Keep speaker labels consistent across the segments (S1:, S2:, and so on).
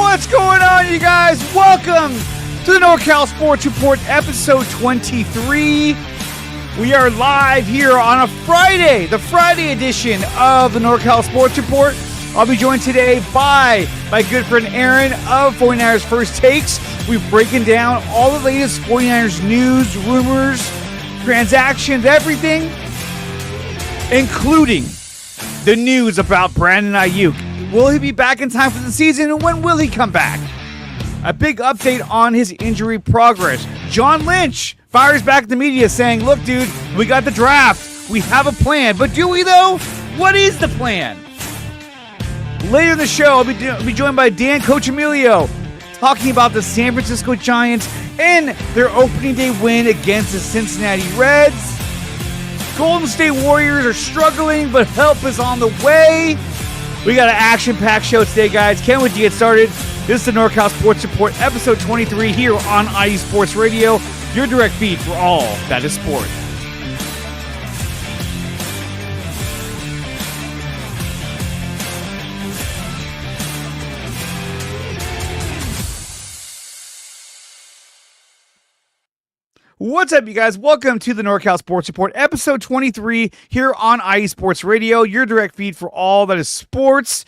S1: What's going on, you guys? Welcome to the NorCal Sports Report, episode 23. We are live here on a Friday, the Friday edition of the NorCal Sports Report. I'll be joined today by my good friend Aaron of 49ers First Takes. We're breaking down all the latest 49ers news, rumors, transactions, everything, including the news about Brandon Ayuk. Will he be back in time for the season, and when will he come back? A big update on his injury progress. John Lynch fires back at the media saying, look, dude, we got the draft. We have a plan. But do we, though? What is the plan? Later in the show, I'll be joined by Dan Coach Emilio talking about the San Francisco Giants and their opening day win against the Cincinnati Reds. Golden State Warriors are struggling, but help is on the way. We got an action-packed show today, guys. Can't wait to get started. This is the NorCal Sports Report, episode 23 here on IE Sports Radio, your direct feed for all that is sport. What's up, you guys? Welcome to the NorCal Sports Report, episode 23 here on IE Sports Radio, your direct feed for all that is sports.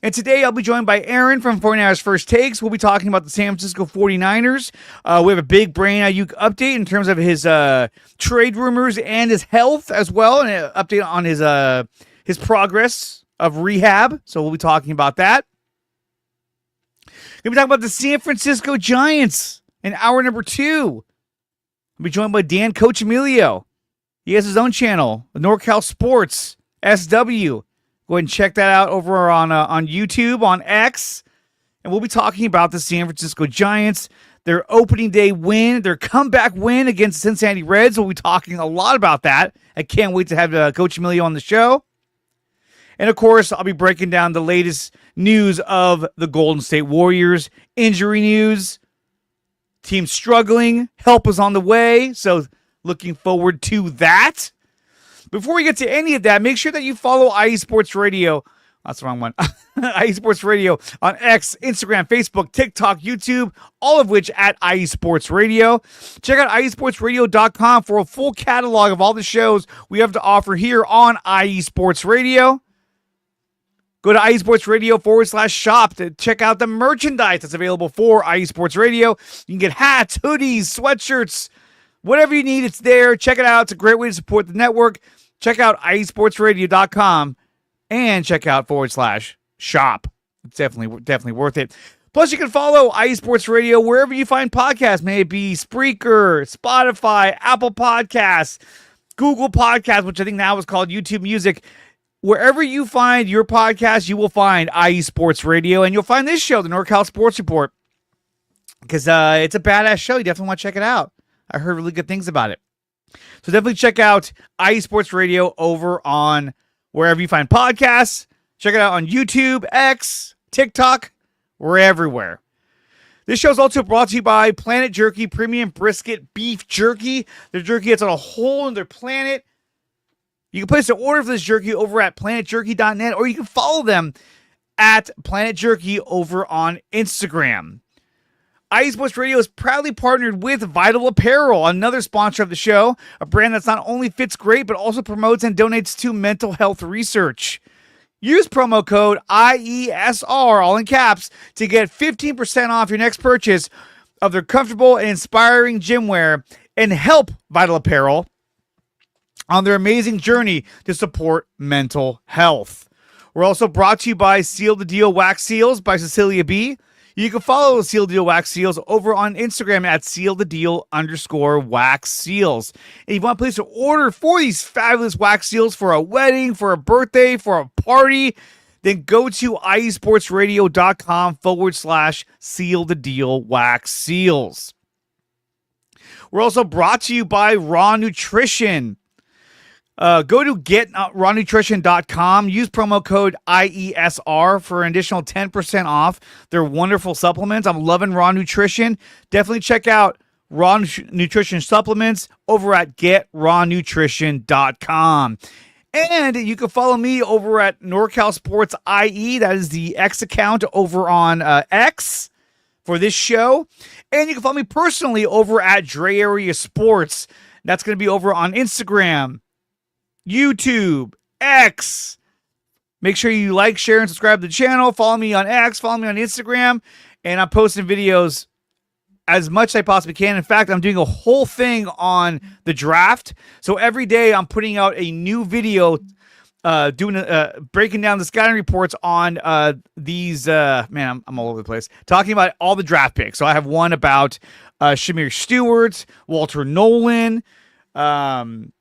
S1: And today I'll be joined by Aaron from 49ers First Takes. We'll be talking about the San Francisco 49ers. We have a big Brandon Ayuk update in terms of his trade rumors and his health as well, and an update on his progress of rehab. So we'll be talking about that. We'll be talking about the San Francisco Giants in hour number 2. I'll be joined by Dan Coach Emilio. He has his own channel, NorCal Sports SW. Go ahead and check that out over on YouTube, on X. And we'll be talking about the San Francisco Giants, their opening day win, their comeback win against the Cincinnati Reds. We'll be talking a lot about that. I can't wait to have Coach Emilio on the show. And, of course, I'll be breaking down the latest news of the Golden State Warriors, injury news. Team struggling. Help is on the way. So looking forward to that. Before we get to any of that, make sure that you follow IE Sports Radio. That's the wrong one. IE Sports Radio on X, Instagram, Facebook, TikTok, YouTube, all of which at IE Sports Radio. Check out IESportsRadio.com for a full catalog of all the shows we have to offer here on IE Sports Radio. Go to IESportsRadio.com/shop to check out the merchandise that's available for IE Sports Radio. You can get hats, hoodies, sweatshirts, whatever you need, it's there. Check it out. It's a great way to support the network. Check out IESportsRadio.com and check out /shop. It's definitely worth it. Plus, you can follow IE Sports Radio wherever you find podcasts. May it be Spreaker, Spotify, Apple Podcasts, Google Podcasts, which I think now is called YouTube Music. Wherever you find your podcast, you will find IE Sports Radio, and you'll find this show, the NorCal Sports Report, because it's a badass show. You definitely want to check it out. I heard really good things about it. So definitely check out IE Sports Radio over on wherever you find podcasts. Check it out on YouTube, X, TikTok. We're everywhere. This show is also brought to you by Planet Jerky Premium Brisket Beef Jerky. Their jerky that's on a whole other planet. You can place an order for this jerky over at planetjerky.net, or you can follow them at Planet Jerky over on Instagram. IE Sports Radio is proudly partnered with Vital Apparel, another sponsor of the show, a brand that's not only fits great, but also promotes and donates to mental health research. Use promo code IESR, all in caps, to get 15% off your next purchase of their comfortable and inspiring gym wear, and help Vital Apparel on their amazing journey to support mental health. We're also brought to you by Seal the Deal Wax Seals by Cecilia B. You can follow Seal the Deal Wax Seals over on Instagram at SealTheDeal_wax seals. And if you want to place an order for these fabulous wax seals for a wedding, for a birthday, for a party, then go to IESportsRadio.com/SealTheDeal Wax Seals. We're also brought to you by Raw Nutrition. Go to GetRawNutrition.com. Use promo code IESR for an additional 10% off. They're wonderful supplements. I'm loving Raw Nutrition. Definitely check out Raw Nutrition supplements over at GetRawNutrition.com. And you can follow me over at NorCal Sports IE. That is the X account over on X for this show. And you can follow me personally over at DreArea Sports. That's going to be over on Instagram, YouTube, X. Make sure you like, share, and subscribe to the channel. Follow me on X. Follow me on Instagram. And I'm posting videos as much as I possibly can. In fact, I'm doing a whole thing on the draft. So every day I'm putting out a new video breaking down the scouting reports on these. I'm all over the place. Talking about all the draft picks. So I have one about Shamir Stewart, Walter Nolan, Armand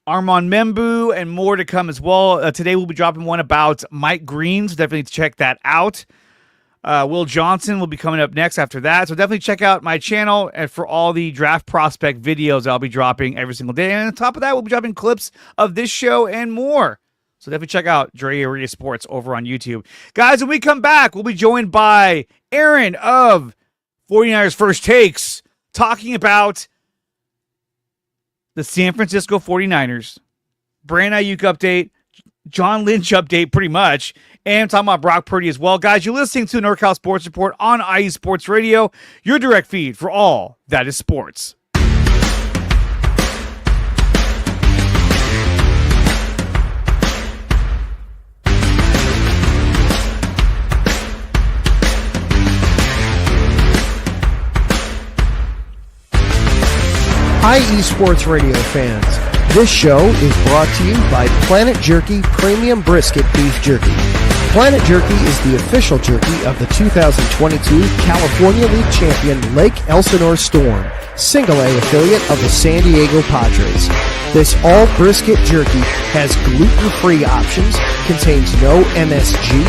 S1: Membu, and more to come as well. Today we'll be dropping one about Mike Green, so definitely check that out. Will Johnson will be coming up next after that. So definitely check out my channel and for all the draft prospect videos I'll be dropping every single day. And on top of that, we'll be dropping clips of this show and more. So definitely check out DreArea Sports over on YouTube. Guys, when we come back, we'll be joined by Aaron of 49ers First Takes talking about the San Francisco 49ers, Brand Ayuk update, John Lynch update pretty much, and talking about Brock Purdy as well. Guys, you're listening to NorCal Sports Report on IE Sports Radio, your direct feed for all that is sports.
S2: IE Sports Radio fans, this show is brought to you by Planet Jerky Premium Brisket Beef Jerky. Planet Jerky is the official jerky of the 2022 California League champion Lake Elsinore Storm, Single A affiliate of the San Diego Padres. This all brisket jerky has gluten-free options, contains no MSG,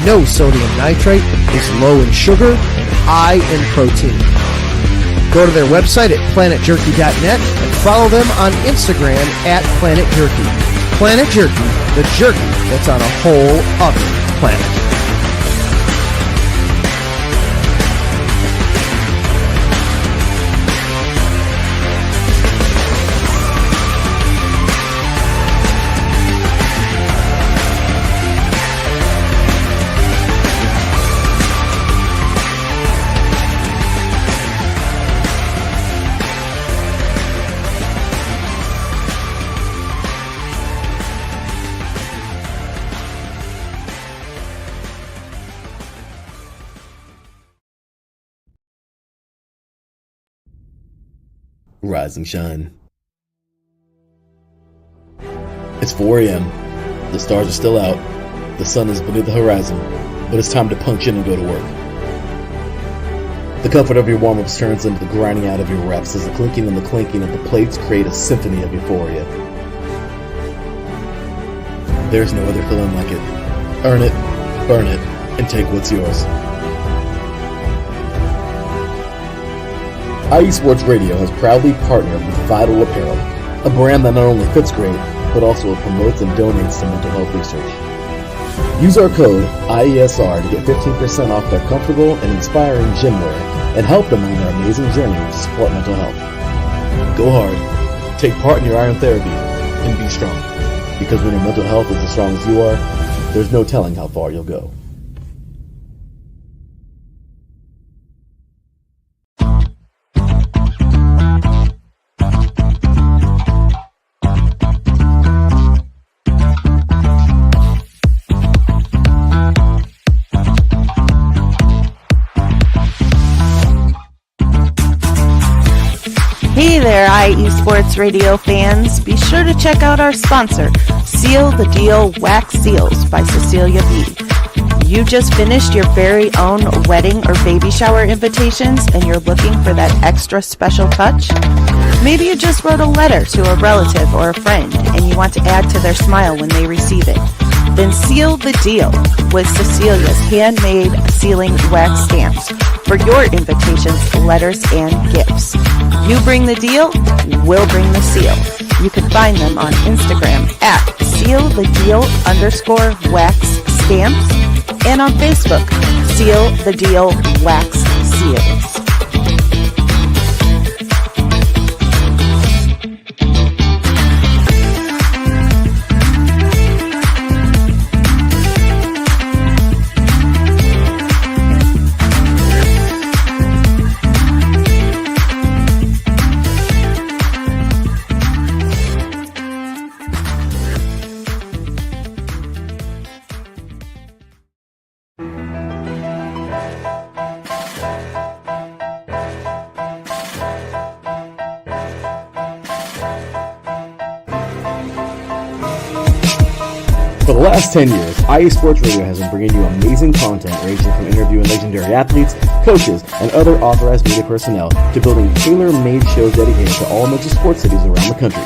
S2: no sodium nitrate, is low in sugar, and high in protein. Go to their website at planetjerky.net and follow them on Instagram at Planet Jerky. Planet Jerky, the jerky that's on a whole other planet.
S3: Rise and shine. It's 4 a.m. The stars are still out. The sun is beneath the horizon, but it's time to punch in and go to work. The comfort of your warm-ups turns into the grinding out of your reps as the clinking and the clanking of the plates create a symphony of euphoria. There's no other feeling like it. Earn it, burn it, and take what's yours. IE Sports Radio has proudly partnered with Vital Apparel, a brand that not only fits great, but also promotes and donates to mental health research. Use our code IESR to get 15% off their comfortable and inspiring gym wear and help them on their amazing journey to support mental health. Go hard, take part in your iron therapy, and be strong. Because when your mental health is as strong as you are, there's no telling how far you'll go.
S4: Hey there, IE Sports Radio fans. Be sure to check out our sponsor, Seal the Deal Wax Seals by Cecilia B. You just finished your very own wedding or baby shower invitations and you're looking for that extra special touch? Maybe you just wrote a letter to a relative or a friend and you want to add to their smile when they receive it. Then seal the deal with Cecilia's handmade sealing wax stamps for your invitations, letters, and gifts. You bring the deal, we'll bring the seal. You can find them on Instagram at SealTheDeal_wax stamps and on Facebook, Seal the Deal Wax Seals.
S3: For the last 10 years, IE Sports Radio has been bringing you amazing content ranging from interviewing legendary athletes, coaches, and other authorized media personnel to building tailor-made shows dedicated to all major sports cities around the country.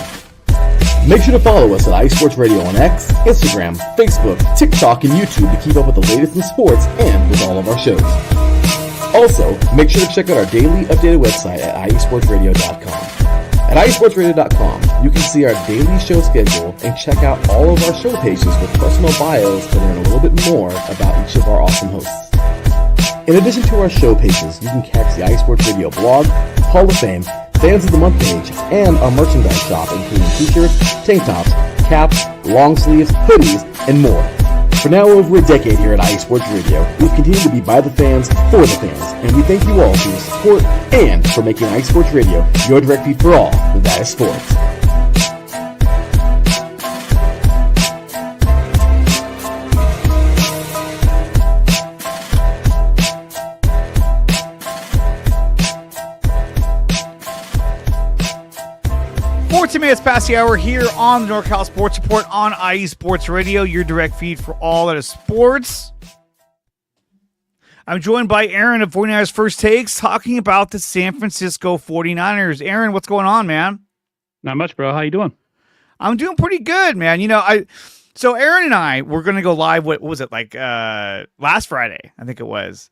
S3: Make sure to follow us at IE Sports Radio on X, Instagram, Facebook, TikTok, and YouTube to keep up with the latest in sports and with all of our shows. Also, make sure to check out our daily updated website at iesportsradio.com. At iesportsradio.com, you can see our daily show schedule and check out all of our show pages with personal bios to learn a little bit more about each of our awesome hosts. In addition to our show pages, you can catch the IE Sports Radio blog, Hall of Fame, Fans of the Month page, and our merchandise shop including t-shirts, tank tops, caps, long sleeves, hoodies, and more. For now over a decade here at IE Sports Radio, we've continued to be by the fans, for the fans, and we thank you all for your support and for making IE Sports Radio your direct feed for all that is sports.
S1: Minutes past the hour here on the NorCal Sports Report on IE Sports Radio, your direct feed for all that is sports. I'm joined by Aaron of 49ers First Takes talking about the San Francisco 49ers. Aaron, what's going on, man?
S5: Not much, bro. How you doing?
S1: I'm doing pretty good, man. So Aaron and I were going to go live, what was it, like last Friday, I think it was.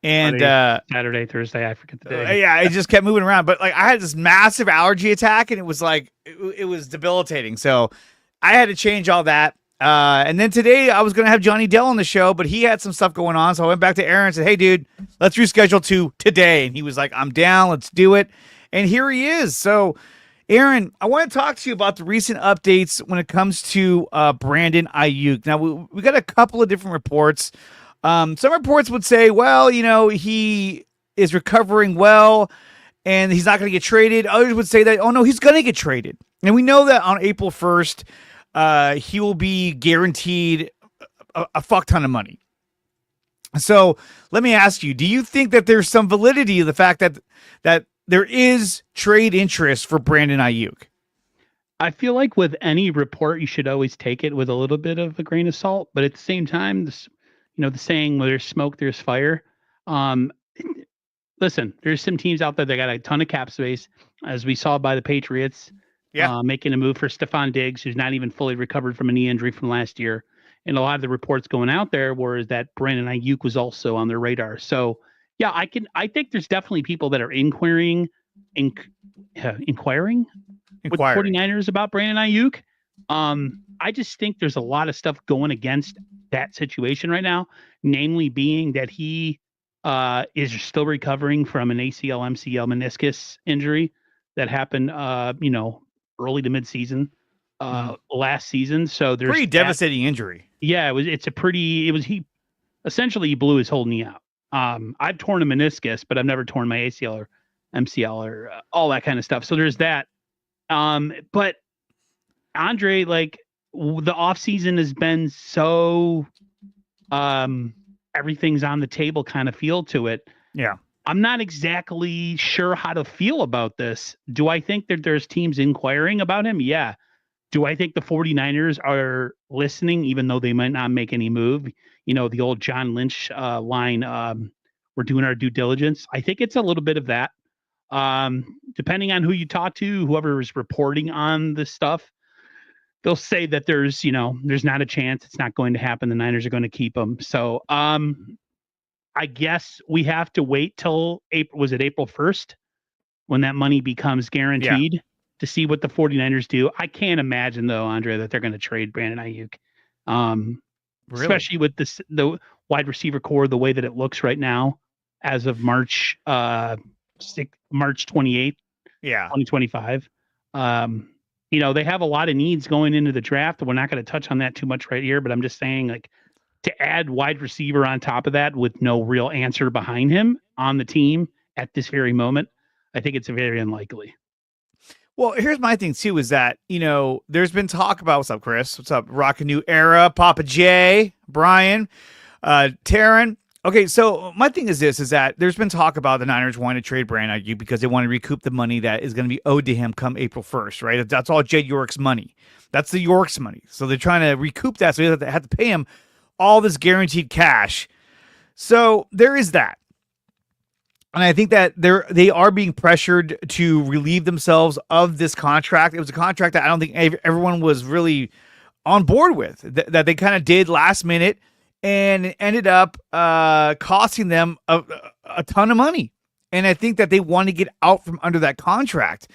S1: And
S5: Saturday, Thursday, I forget the day.
S1: Yeah, it just kept moving around. But like I had this massive allergy attack, and it was like it was debilitating. So I had to change all that. And then today I was going to have Johnny Dell on the show, but he had some stuff going on. So I went back to Aaron and said, "Hey, dude, let's reschedule to today." And he was like, "I'm down. Let's do it." And here he is. So, Aaron, I want to talk to you about the recent updates when it comes to Brandon Ayuk. Now we got a couple of different reports. Some reports would say, well, he is recovering well and he's not going to get traded. Others would say that, oh, no, he's going to get traded. And we know that on April 1st, he will be guaranteed a fuck ton of money. So let me ask you, do you think that there's some validity to the fact that there is trade interest for Brandon Ayuk?
S5: I feel like with any report, you should always take it with a little bit of a grain of salt. But at the same time, the saying, where there's smoke, there's fire. Listen, there's some teams out there that got a ton of cap space, as we saw by the Patriots, making a move for Stephon Diggs, who's not even fully recovered from a knee injury from last year. And a lot of the reports going out there were that Brandon Ayuk was also on their radar. So, yeah, I think there's definitely people that are inquiring with 49ers about Brandon Ayuk. I just think there's a lot of stuff going against that situation right now, namely being that he is still recovering from an ACL, MCL, meniscus injury that happened, early to mid-season last season. So there's
S1: pretty devastating injury.
S5: Yeah, he essentially blew his whole knee out. I've torn a meniscus, but I've never torn my ACL or MCL or all that kind of stuff. So there's that. But Andre, like, the offseason has been so everything's on the table kind of feel to it.
S1: Yeah.
S5: I'm not exactly sure how to feel about this. Do I think that there's teams inquiring about him? Yeah. Do I think the 49ers are listening, even though they might not make any move? The old John Lynch line, we're doing our due diligence. I think it's a little bit of that. Depending on who you talk to, whoever is reporting on this stuff, they'll say that there's not a chance, it's not going to happen. The Niners are going to keep him. So I guess we have to wait till April 1st when that money becomes guaranteed to see what the 49ers do. I can't imagine, though, Andre, that they're going to trade Brandon Ayuk. Really? Especially with the wide receiver core, the way that it looks right now as of March 28th, 2025. They have a lot of needs going into the draft. We're not going to touch on that too much right here, but I'm just saying, like, to add wide receiver on top of that with no real answer behind him on the team at this very moment, I think it's very unlikely.
S1: Well, here's my thing too, is that, there's been talk about, what's up, Chris? What's up? Rockin' New Era, Papa J, Brian, Taryn. Okay, so my thing is this, is that there's been talk about the Niners wanting to trade Brandon Ayuk because they want to recoup the money that is going to be owed to him come April 1st, right? That's all Jed York's money. That's the York's money. So they're trying to recoup that. So they have to pay him all this guaranteed cash. So there is that. And I think that they are being pressured to relieve themselves of this contract. It was a contract that I don't think everyone was really on board with, that they kind of did last minute, and it ended up costing them a ton of money. And I think that they want to get out from under that contract.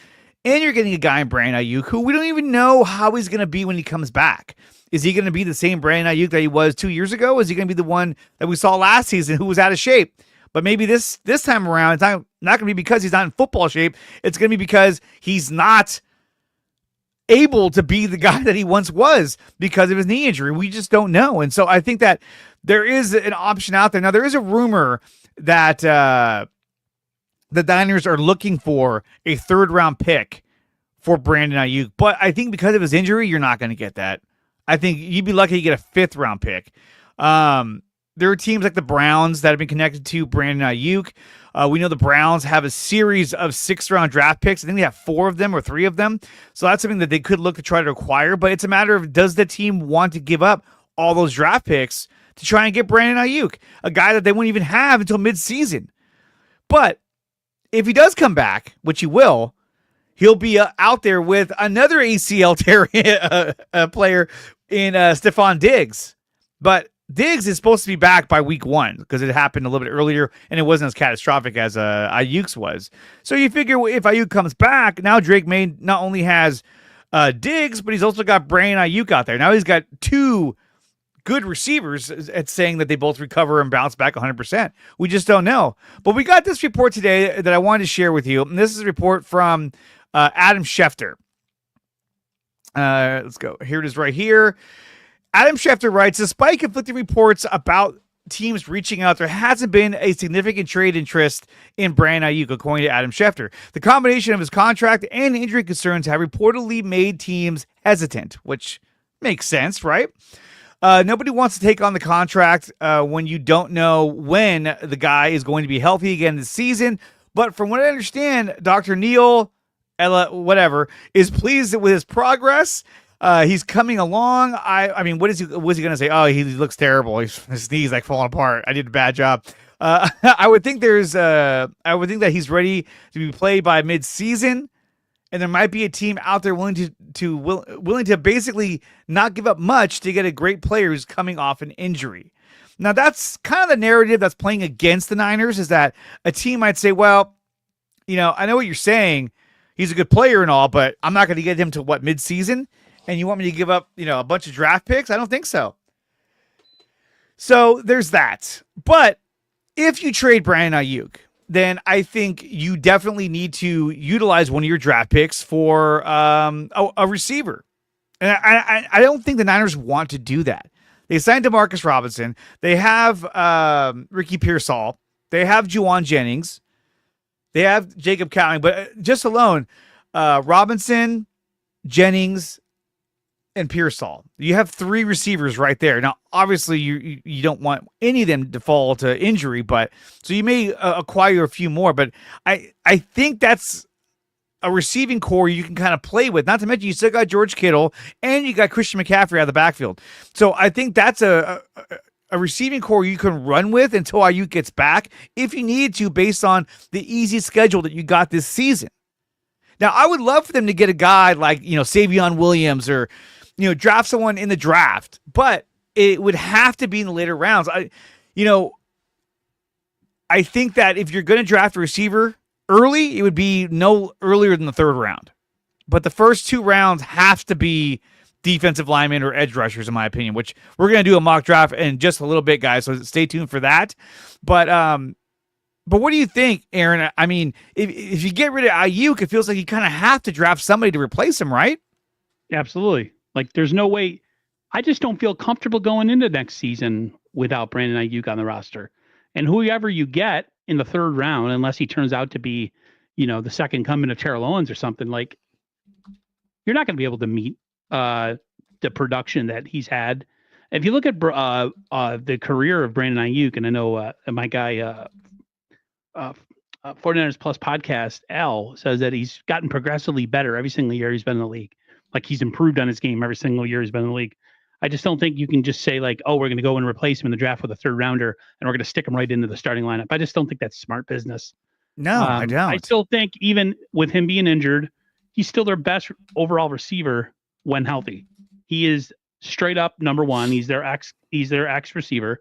S1: And you're getting a guy in Brandon Ayuk who we don't even know how he's going to be when he comes back. Is he going to be the same Brandon Ayuk that he was 2 years ago? Is he going to be the one that we saw last season who was out of shape? But maybe this time around, it's not going to be because he's not in football shape. It's going to be because he's not able to be the guy that he once was because of his knee injury. We just don't know. And so I think that there is an option out there. Now, there is a rumor that the Niners are looking for a third-round pick for Brandon Ayuk. But I think because of his injury, you're not going to get that. I think you'd be lucky to get a fifth-round pick. There are teams like the Browns that have been connected to Brandon Ayuk. We know the Browns have a series of sixth-round draft picks. I think they have 4 of them or 3 of them. So that's something that they could look to try to acquire. But it's a matter of, does the team want to give up all those draft picks to try and get Brandon Ayuk, a guy that they won't even have until midseason? But if he does come back, which he will, he'll be out there with another ACL player in Stephon Diggs. But Diggs is supposed to be back by week 1 because it happened a little bit earlier and it wasn't as catastrophic as Ayuk's was. So you figure if Ayuk comes back, now Drake May not only has Diggs, but he's also got Brandon Ayuk out there. Now he's got 2 good receivers at saying that they both recover and bounce back 100%. We just don't know. But we got this report today that I wanted to share with you. And this is a report from Adam Schefter. Let's go. Here it is right here. Adam Schefter writes, despite conflicting reports about teams reaching out, there hasn't been a significant trade interest in Brandon Ayuk, according to Adam Schefter. The combination of his contract and injury concerns have reportedly made teams hesitant, which makes sense, right? Nobody wants to take on the contract when you don't know when the guy is going to be healthy again this season. But from what I understand, Dr. Neil, is pleased with his progress. He's coming along. I mean, was he going to say? Oh, he looks terrible. His knee's like falling apart. I did a bad job. I would think that he's ready to be played by mid-season, and there might be a team out there willing to basically not give up much to get a great player who's coming off an injury. Now, that's kind of the narrative that's playing against the Niners, is that a team might say, well, I know what you're saying. He's a good player and all, but I'm not going to get him to mid-season. And you want me to give up, a bunch of draft picks? I don't think so. So there's that. But if you trade Brandon Ayuk, then I think you definitely need to utilize one of your draft picks for a receiver. And I don't think the Niners want to do that. They signed DeMarcus Robinson. They have Ricky Pearsall. They have Juwan Jennings. They have Jacob Cowling. But just alone, Robinson, Jennings, and Pearsall. You have 3 receivers right there. Now, obviously, you don't want any of them to fall to injury, but so you may acquire a few more. But I think that's a receiving core you can kind of play with. Not to mention, you still got George Kittle and you got Christian McCaffrey out of the backfield. So I think that's a receiving core you can run with until Ayuk gets back if you need to, based on the easy schedule that you got this season. Now, I would love for them to get a guy like, Savion Williams or, draft someone in the draft, but it would have to be in the later rounds. I think that if you're going to draft a receiver early, it would be no earlier than the 3rd round. But the first 2 rounds have to be defensive linemen or edge rushers, in my opinion, which we're going to do a mock draft in just a little bit, guys. So stay tuned for that. But what do you think, Aaron? I mean, if you get rid of Ayuk, it feels like you kind of have to draft somebody to replace him, right?
S5: Absolutely. Like, there's no way. I just don't feel comfortable going into next season without Brandon Ayuk on the roster. And whoever you get in the 3rd round, unless he turns out to be, the second coming of Terrell Owens or something, like, you're not going to be able to meet the production that he's had. If you look at the career of Brandon Ayuk, and I know my guy, 49ers Plus podcast, Al, says that he's gotten progressively better every single year he's been in the league. like he's improved on his game every single year he's been in the league. I just don't think you can just say like, oh, we're going to go and replace him in the draft with a third rounder and we're going to stick him right into the starting lineup. I just don't think that's smart business.
S1: No, I don't.
S5: I still think even with him being injured, he's still their best overall receiver when healthy. He is straight up number one. He's their X receiver.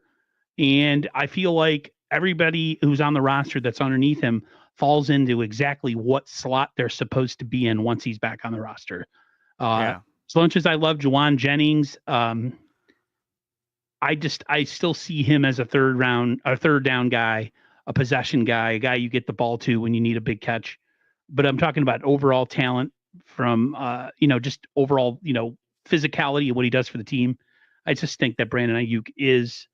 S5: And I feel like everybody who's on the roster that's underneath him falls into exactly what slot they're supposed to be in once he's back on the roster. As much as I love Juwan Jennings, I still see him as a third down guy, a possession guy, a guy you get the ball to when you need a big catch. But I'm talking about overall talent from, just overall, physicality of what he does for the team. I just think that Brandon Ayuk is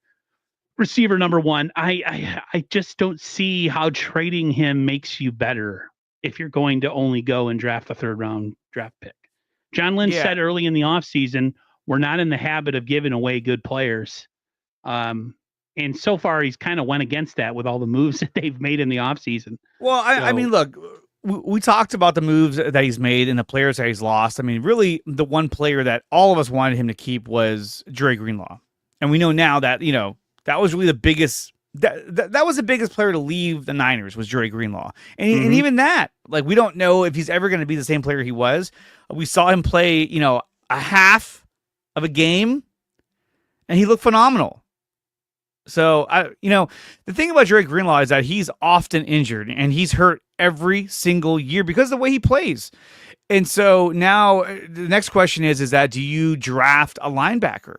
S5: receiver number one. I just don't see how trading him makes you better if you're going to only go and draft a third round draft pick. John Lynch said early in the offseason, we're not in the habit of giving away good players. And so far, he's kind of went against that with all the moves that they've made in the offseason.
S1: Well, I mean, look, we talked about the moves that he's made and the players that he's lost. I mean, really, the one player that all of us wanted him to keep was Dre Greenlaw. And we know now that, that was really the biggest that was the biggest player to leave the Niners was Dre Greenlaw. And even that, like, we don't know if he's ever going to be the same player he was. We saw him play, a half of a game, and he looked phenomenal. So, the thing about Dre Greenlaw is that he's often injured, and he's hurt every single year because of the way he plays. And so now the next question is that do you draft a linebacker?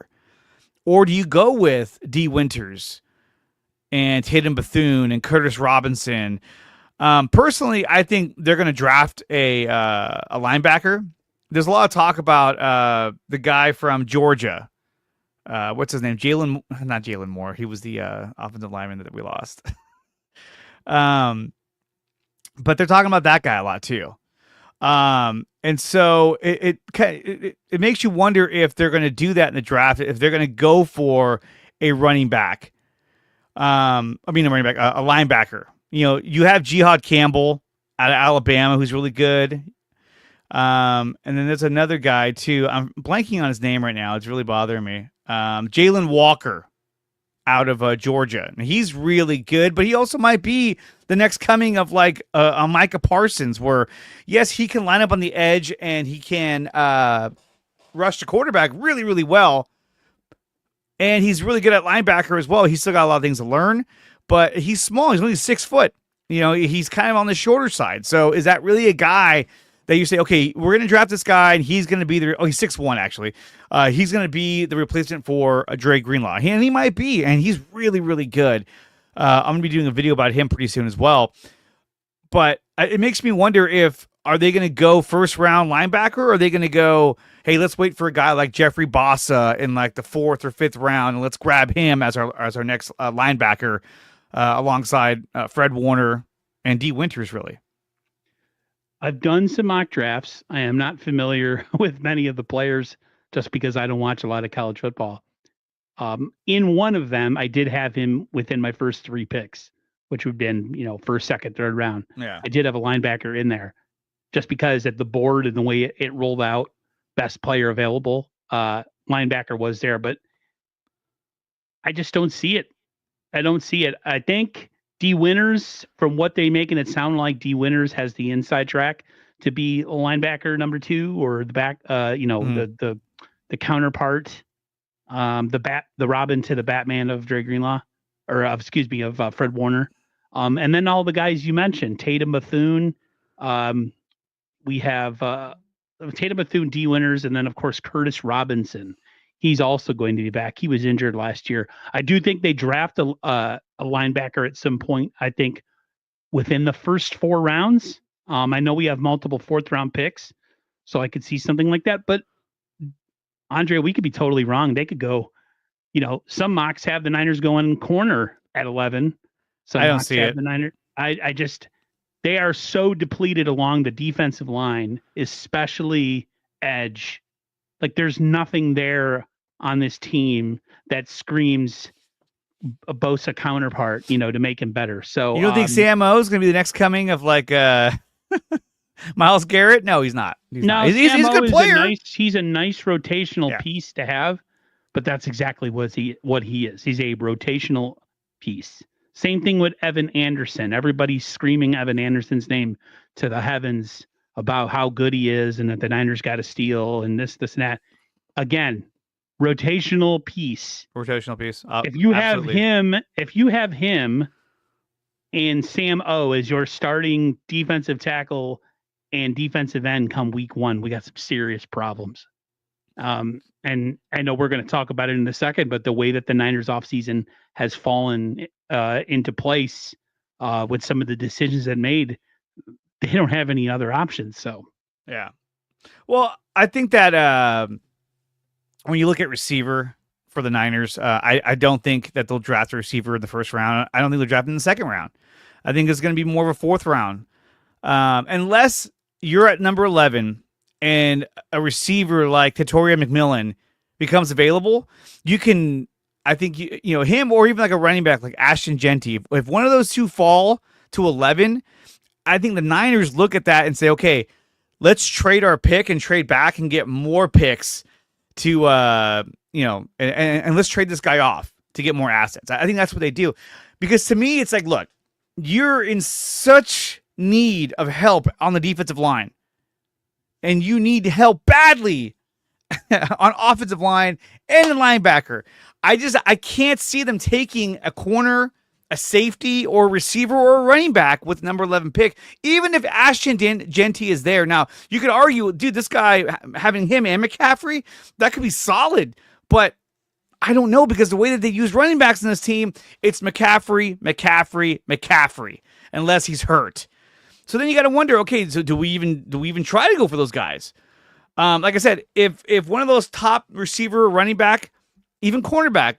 S1: Or do you go with D. Winters and Tatum Bethune and Curtis Robinson? Personally, I think they're going to draft a linebacker. There's a lot of talk about the guy from Georgia. What's his name? Not Jalen Moore. He was the offensive lineman that we lost. But they're talking about that guy a lot too. And so it makes you wonder if they're going to do that in the draft, if they're going to go for a running back. A linebacker. You have Jihad Campbell out of Alabama, who's really good. And then there's another guy too. I'm blanking on his name right now. It's really bothering me. Jalen Walker out of Georgia. And he's really good, but he also might be the next coming of like a Micah Parsons, where yes, he can line up on the edge and he can rush the quarterback really, really well. And he's really good at linebacker as well. He's still got a lot of things to learn, but he's small. He's only 6 foot. He's kind of on the shorter side. So is that really a guy that you say, okay, we're going to draft this guy and he's going to be he's 6'1" actually. He's going to be the replacement for Dre Greenlaw. And he might be, and he's really, really good. I'm going to be doing a video about him pretty soon as well. But it makes me wonder are they going to go first round linebacker, or are they going to go, hey, let's wait for a guy like Jeffrey Bossa in like the 4th or 5th round, and let's grab him as our next linebacker alongside Fred Warner and D. Winters, really.
S5: I've done some mock drafts. I am not familiar with many of the players just because I don't watch a lot of college football. In one of them, I did have him within my first 3 picks, which would have been, first, second, third round.
S1: Yeah.
S5: I did have a linebacker in there just because at the board and the way it rolled out, best player available, linebacker was there, but I just don't see it. I think D. Winters, from what they making it sound like, D. Winters has the inside track to be a linebacker number 2, or the back, the counterpart, the Robin to the Batman of Dre Greenlaw, of Fred Warner. And then all the guys you mentioned, Tatum Bethune. We have Tatum Bethune, D. Winters, and then of course Curtis Robinson. He's also going to be back. He was injured last year. I do think they draft a linebacker at some point. I think within the first 4 rounds. I know we have multiple 4th round picks, so I could see something like that. But Andre, we could be totally wrong. They could go, some mocks have the Niners going corner at 11. Some
S1: I don't
S5: mocks
S1: see
S5: have
S1: it.
S5: The Niners. They are so depleted along the defensive line, especially edge. Like there's nothing there on this team that screams a Bosa counterpart, to make him better. So
S1: you don't think Sam O is going to be the next coming of like Miles Garrett? No, he's not. He's
S5: No,
S1: not. He's a
S5: Sam O
S1: good
S5: is
S1: player.
S5: he's a nice rotational
S1: Yeah.
S5: piece to have, but that's exactly what he is. He's a rotational piece. Same thing with Evan Anderson. Everybody's screaming Evan Anderson's name to the heavens about how good he is and that the Niners got to steal and this, and that. Again, rotational piece.
S1: Rotational piece.
S5: If you
S1: Absolutely.
S5: have him and Sam O as your starting defensive tackle and defensive end come week 1, we got some serious problems. And I know we're going to talk about it in a second, but the way that the Niners offseason has fallen into place with some of the decisions that made, they don't have any other options. So,
S1: yeah. Well, I think that when you look at receiver for the Niners, I don't think that they'll draft a receiver in the first round. I don't think they'll draft in the second round. I think it's going to be more of a fourth round. Unless you're at number 11 and a receiver like Tatoria McMillan becomes available, you can, I think, you know, him or even like a running back like Ashton Genty. If one of those two fall to 11, I think the Niners look at that and say, okay, let's trade our pick and trade back and get more picks to, and let's trade this guy off to get more assets. I think that's what they do. Because to me, it's like, look, you're in such need of help on the defensive line. And you need help badly on offensive line and a linebacker. I can't see them taking a corner, a safety, or a receiver or a running back with number 11 pick, even if Ashton Genty is there. Now, you could argue, dude, this guy, having him and McCaffrey, that could be solid. But I don't know, because the way that they use running backs in this team, it's McCaffrey, unless he's hurt. So then you got to wonder, okay, so do we even try to go for those guys? Like I said, if one of those top receiver, running back, even cornerback,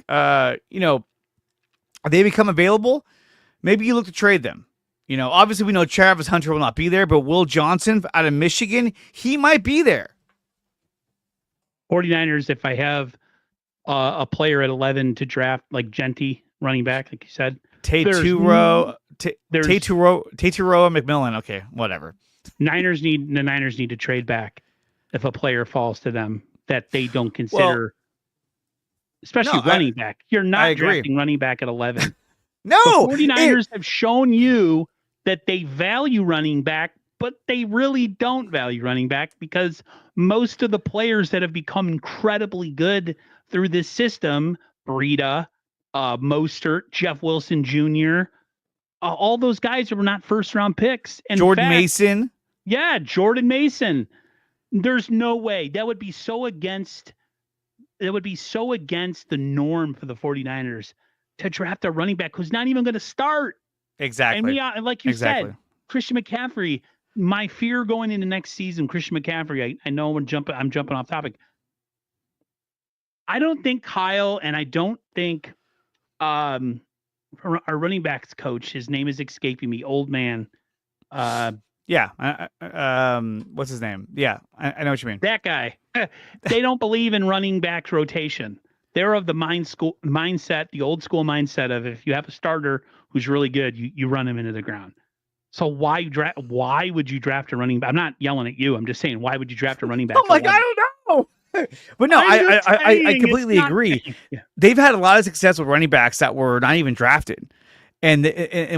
S1: they become available, maybe you look to trade them. You know, obviously we know Travis Hunter will not be there, but Will Johnson out of Michigan, he might be there.
S5: 49ers, if I have a player at 11 to draft, like Genty, running back, like you said.
S1: Taturo McMillan. Okay, whatever.
S5: The Niners need to trade back if a player falls to them that they don't consider, especially running back. You're not drafting running back at 11.
S1: No,
S5: the 49ers have shown you that they value running back, but they really don't value running back, because most of the players that have become incredibly good through this system, Breida, Mostert, Jeff Wilson Jr., all those guys were not first-round picks. In
S1: Jordan Mason.
S5: Yeah, Jordan Mason. There's no way. That would be so against the norm for the 49ers to draft a running back who's not even going to start.
S1: Exactly.
S5: And like you said, Christian McCaffrey, my fear going into next season, Christian McCaffrey, I know I'm jumping off topic. I don't think Kyle, and I don't think our running backs coach, his name is escaping me, old man.
S1: What's his name? Yeah, I know what you mean.
S5: That guy. They don't believe in running back rotation. They're of the mindset, the old school mindset of, if you have a starter who's really good, you run him into the ground. So why would you draft a running back? I'm not yelling at you. I'm just saying, why would you draft a running back?
S1: I'm like, I don't know. But no, I completely agree.
S5: Yeah.
S1: They've had a lot of success with running backs that were not even drafted. And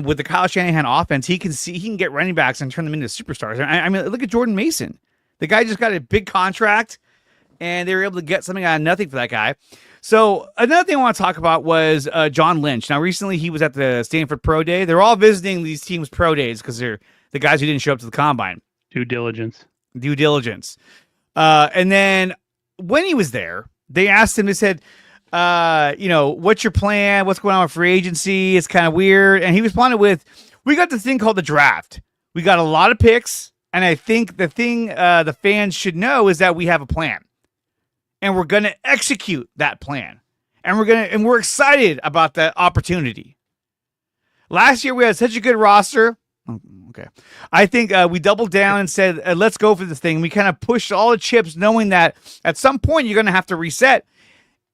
S1: with the Kyle Shanahan offense, he can get running backs and turn them into superstars. I mean, look at Jordan Mason. The guy just got a big contract, and they were able to get something out of nothing for that guy. So another thing I want to talk about was John Lynch. Now, recently he was at the Stanford Pro Day. They're all visiting these teams' pro days because they're the guys who didn't show up to the combine.
S5: Due diligence.
S1: And then when he was there, they asked him, they said, what's your plan? What's going on with free agency? It's kind of weird. And he responded with, we got this thing called the draft. We got a lot of picks. And I think the thing the fans should know is that we have a plan. And we're going to execute that plan. And we're excited about that opportunity. Last year we had such a good roster. Okay. I think we doubled down and said, let's go for this thing. We kind of pushed all the chips, knowing that at some point you're going to have to reset.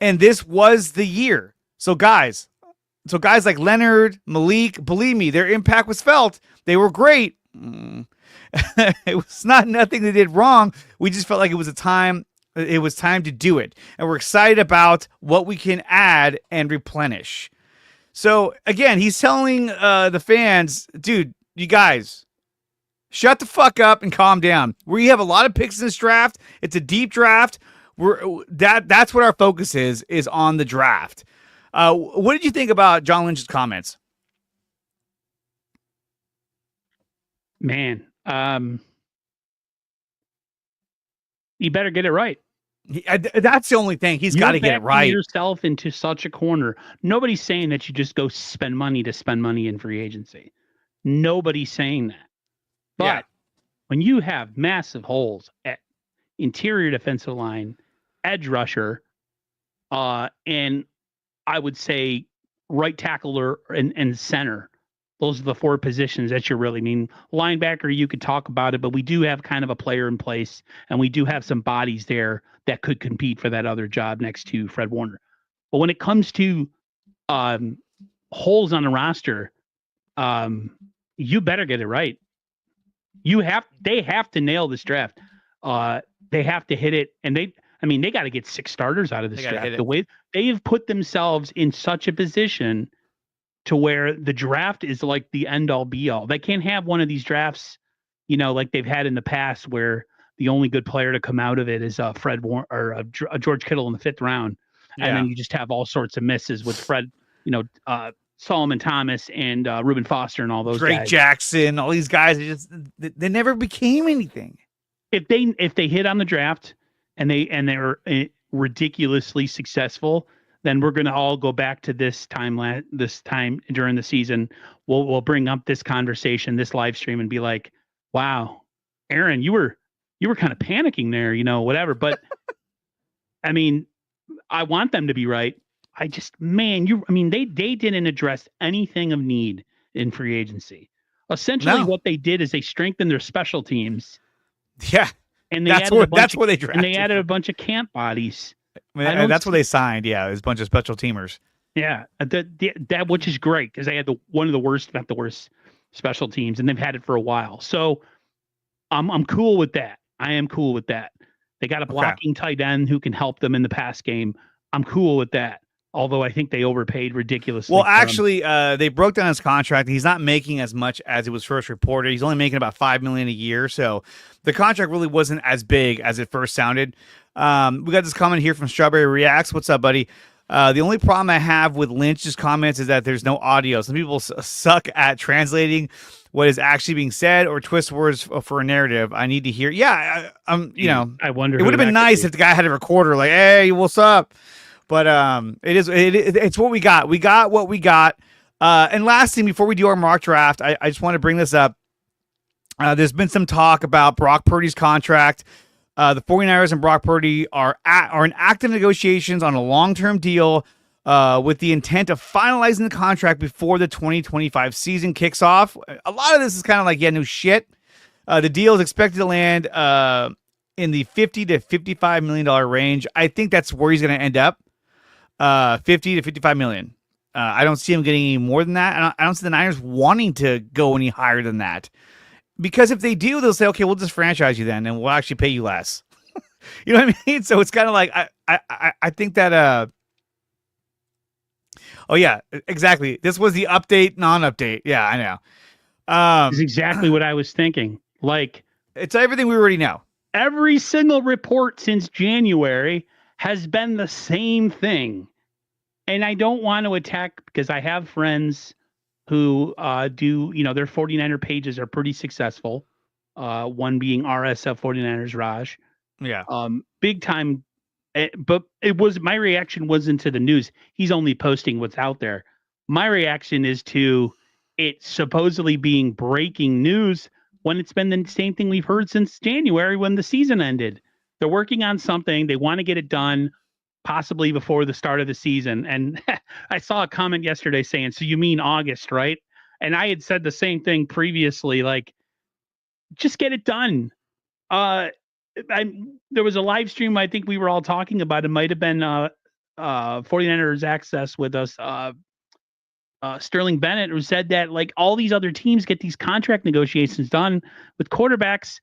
S1: And this was the year. So guys like Leonard, Malik, believe me, their impact was felt. They were great, It was not nothing they did wrong. We just felt like it was time to do it. And we're excited about what we can add and replenish. So again, he's telling the fans, dude, you guys, shut the fuck up and calm down. We have a lot of picks in this draft. It's a deep draft. That's what our focus is on the draft. What did you think about John Lynch's comments?
S5: Man, you better get it right.
S1: That's the only thing. He's got to get it right.
S5: Yourself into such a corner. Nobody's saying that you just go spend money to spend money in free agency. Nobody's saying that. But when you have massive holes at interior defensive line, edge rusher, and I would say right tackle and center, those are the four positions that you really mean. Linebacker, you could talk about it, but we do have kind of a player in place, and we do have some bodies there that could compete for that other job next to Fred Warner. But when it comes to holes on the roster, you better get it right. They have to nail this draft. They have to hit it, and they got to get 6 starters out of this draft. The way they have put themselves in such a position to where the draft is like the end all be all. They can't have one of these drafts, like they've had in the past where the only good player to come out of it is Fred Warner or George Kittle in the 5th round. Yeah. And then you just have all sorts of misses with Fred, Solomon Thomas and Reuben Foster and all those
S1: Drake
S5: guys.
S1: Jackson, all these guys, they never became anything.
S5: If they hit on the draft and they're ridiculously successful, then we're going to all go back to this time during the season. We'll bring up this conversation, this live stream, and be like, "Wow, Aaron, you were kind of panicking there, whatever." But I mean, I want them to be right. They didn't address anything of need in free agency. Essentially, what they did is they strengthened their special teams.
S1: Yeah,
S5: and
S1: that's where they drafted.
S5: And they added a bunch of camp bodies.
S1: That's what they signed. Yeah, it was a bunch of special teamers.
S5: Yeah, that which is great because they had one of the worst, not the worst, special teams, and they've had it for a while. So I'm cool with that. I am cool with that. They got a blocking tight end who can help them in the pass game. I'm cool with that. Although I think they overpaid ridiculously.
S1: Well, actually, they broke down his contract. He's not making as much as it was first reported. He's only making about $5 million a year. So the contract really wasn't as big as it first sounded. We got this comment here from Strawberry Reacts. What's up, buddy? The only problem I have with Lynch's comments is that there's no audio. Some people suck at translating what is actually being said or twist words for a narrative. I need to hear. Yeah,
S5: I wonder.
S1: It would have been nice if the guy had a recorder like, "Hey, what's up?" But it's what we got. We got what we got. And last thing, before we do our mock draft, I just want to bring this up. There's been some talk about Brock Purdy's contract. The 49ers and Brock Purdy are in active negotiations on a long-term deal with the intent of finalizing the contract before the 2025 season kicks off. A lot of this is kind of like, no shit. The deal is expected to land in the $50 to $55 million range. I think that's where he's going to end up. 50 to 55 million. I don't see him getting any more than that. I don't see the Niners wanting to go any higher than that. Because if they do, they'll say, okay, we'll just franchise you then, and we'll actually pay you less. You know what I mean? So it's kind of like, I think that, oh yeah, exactly. This was the update, non-update. Yeah, I know.
S5: It's exactly what I was thinking. Like,
S1: it's everything we already know.
S5: Every single report since January has been the same thing. And I don't want to attack because I have friends who do, their 49er pages are pretty successful. One being RSF 49ers Raj.
S1: Yeah.
S5: Big time. But my reaction wasn't to the news. He's only posting what's out there. My reaction is to it supposedly being breaking news when it's been the same thing we've heard since January when the season ended. They're working on something. They want to get it done possibly before the start of the season. And I saw a comment yesterday saying, so you mean August, right? And I had said the same thing previously, like, just get it done. There was a live stream I think we were all talking about. It might have been 49ers Access with us. Sterling Bennett, who said that like all these other teams get these contract negotiations done with quarterbacks.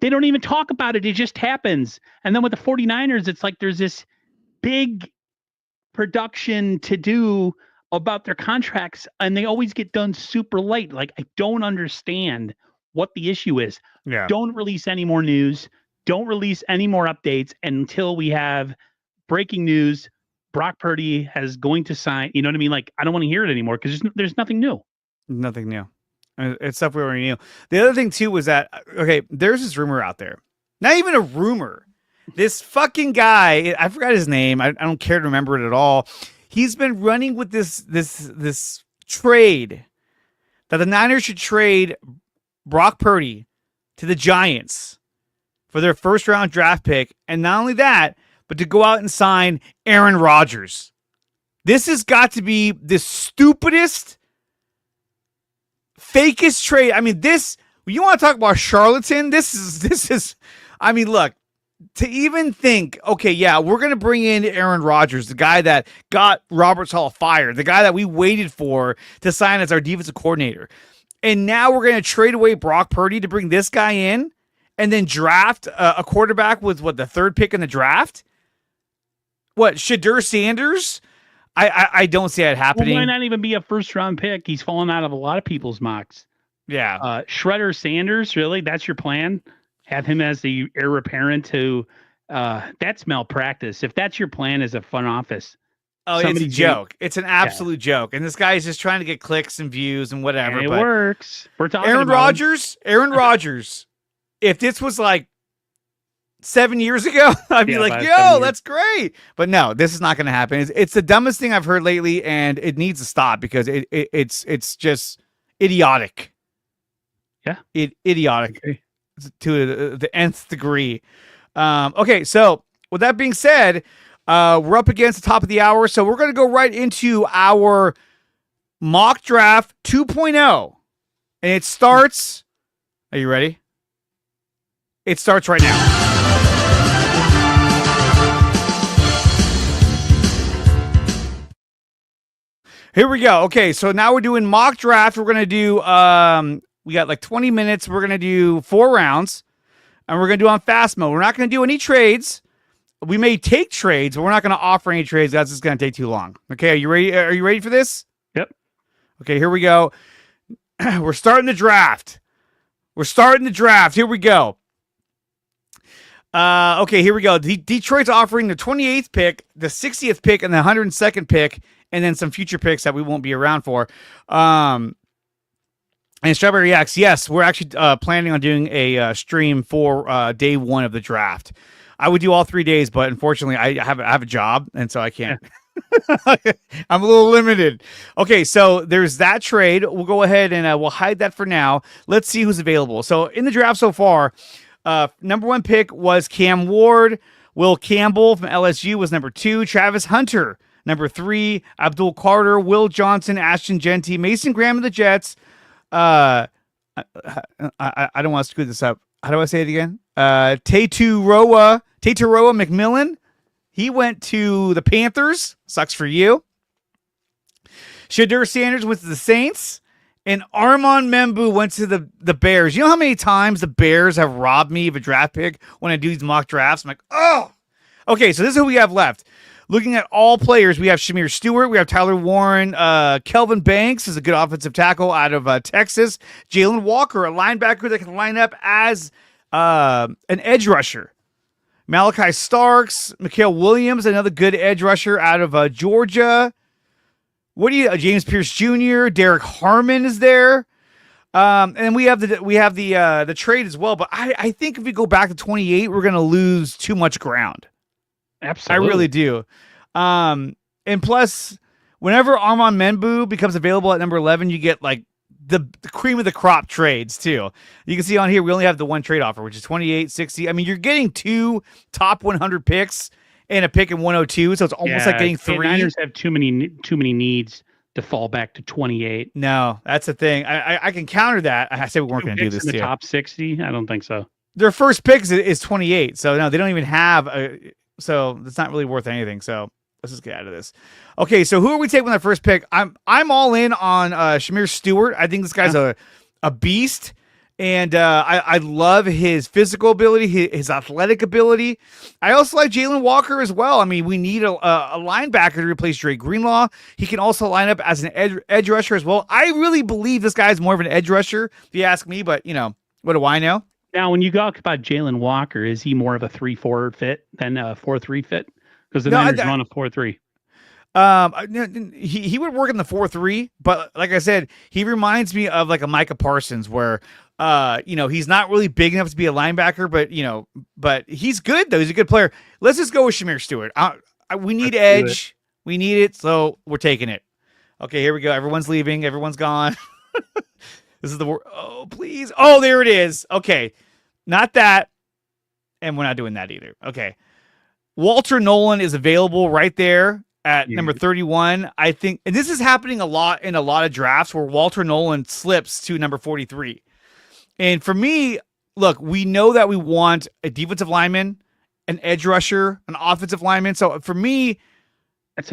S5: They don't even talk about it. It just happens. And then with the 49ers, it's like there's this big production to do about their contracts, and they always get done super late. Like, I don't understand what the issue is.
S1: Yeah.
S5: Don't release any more news. Don't release any more updates until we have breaking news. Brock Purdy is going to sign. You know what I mean? Like, I don't want to hear it anymore because there's nothing new.
S1: Nothing new. It's stuff we already knew. The other thing too was that, okay, there's this rumor out there. Not even a rumor. This fucking guy, I forgot his name. I don't care to remember it at all. He's been running with this trade that the Niners should trade Brock Purdy to the Giants for their first round draft pick. And not only that, but to go out and sign Aaron Rodgers. This has got to be the stupidest, fakest trade. I mean, you want to talk about charlatan? This is, I mean, look, to even think, okay, yeah, we're going to bring in Aaron Rodgers, the guy that got Robert's Hall fired, the guy that we waited for to sign as our defensive coordinator. And now we're going to trade away Brock Purdy to bring this guy in and then draft a quarterback with the third pick in the draft. What, Shadur Sanders? I don't see it happening.
S5: Well, might not even be a first round pick. He's fallen out of a lot of people's mocks.
S1: Yeah.
S5: Shredder Sanders, really? That's your plan? Have him as the heir apparent to that's malpractice. If that's your plan as a front office.
S1: Oh, it's a joke. It's an absolute joke. And this guy is just trying to get clicks and views and whatever.
S5: And it works. We're talking
S1: Aaron
S5: about
S1: Rodgers, if this was like 7 years ago, I'd be like, yo, that's great. But no, this is not going to happen. It's the dumbest thing I've heard lately, and it needs to stop because it's just idiotic.
S5: Yeah.
S1: Idiotic to the nth degree. Okay, so with that being said, we're up against the top of the hour, so we're going to go right into our mock draft 2.0. And it starts... Are you ready? It starts right now. Here we go. Okay, so now we're doing mock draft. We're going to do, we got like 20 minutes. We're going to do 4 rounds, and we're going to do on fast mode. We're not going to do any trades. We may take trades, but we're not going to offer any trades. That's just going to take too long. Okay, are you ready? Are you ready for this?
S5: Yep. Okay,
S1: here we go. We're starting the draft. Here we go. Okay, here we go. Detroit's offering the 28th pick, the 60th pick, and the 102nd pick, and then some future picks that we won't be around for. And Strawberry X, yes, we're actually planning on doing a stream for day 1 of the draft. I would do all 3 days, but unfortunately, I have a job, and so I can't. I'm a little limited. Okay, so there's that trade. We'll go ahead and we'll hide that for now. Let's see who's available. So in the draft so far, number 1 pick was Cam Ward. Will Campbell from LSU was number 2. Travis Hunter, number 3. Abdul Carter, Will Johnson, Ashton Genty, Mason Graham of the Jets. I don't want to screw this up. How do I say it again? Tateroa McMillan. He went to the Panthers. Sucks for you. Shadur Sanders went to the Saints. And Armand Membu went to the Bears. You know how many times the Bears have robbed me of a draft pick when I do these mock drafts? I'm like, oh! Okay, so this is who we have left. Looking at all players, we have Shamir Stewart, we have Tyler Warren, Kelvin Banks is a good offensive tackle out of Texas, Jalen Walker, a linebacker that can line up as an edge rusher, Malachi Starks, Mikael Williams, another good edge rusher out of Georgia. James Pierce Jr., Derek Harmon is there. And we have the trade as well, but I think if we go back to 28, we're going to lose too much ground.
S5: Absolutely.
S1: I really do. And plus, whenever Armand Membu becomes available at number 11, you get like the cream of the crop trades too. You can see on here, we only have the one trade offer, which is 28, 60. I mean, you're getting 2 top 100 picks and a pick in 102. So it's almost like getting 3.
S5: Niners have too many needs to fall back to 28.
S1: No, that's the thing. I can counter that. I said we weren't going to do this.
S5: In the top 60? I don't think so.
S1: Their first pick is 28. So no, they don't even have so it's not really worth anything. So let's just get out of this. Okay, so who are we taking with our first pick? I'm all in on Shamir Stewart. I think this guy's a beast, and I love his physical ability, his athletic ability. I also like Jalen Walker as well. I mean, we need a linebacker to replace Dre Greenlaw. He can also line up as an edge rusher as well. I really believe this guy is more of an edge rusher, if you ask me, but, what do I know?
S5: Now, when you talk about Jalen Walker, is he more of a 3-4 fit than a 4-3 fit? Because the Niners run a 4-3.
S1: He would work in the 4-3, but like I said, he reminds me of like a Micah Parsons where, he's not really big enough to be a linebacker, but he's good though. He's a good player. Let's just go with Shamir Stewart. We need edge. We need it. So we're taking it. Okay, here we go. Everyone's leaving. Everyone's gone. This is the word. Oh, please. Oh, there it is. Okay. Not that. And we're not doing that either. Okay. Walter Nolan is available right there at number 31. I think, and this is happening a lot in a lot of drafts where Walter Nolan slips to number 43. And for me, look, we know that we want a defensive lineman, an edge rusher, an offensive lineman. So for me,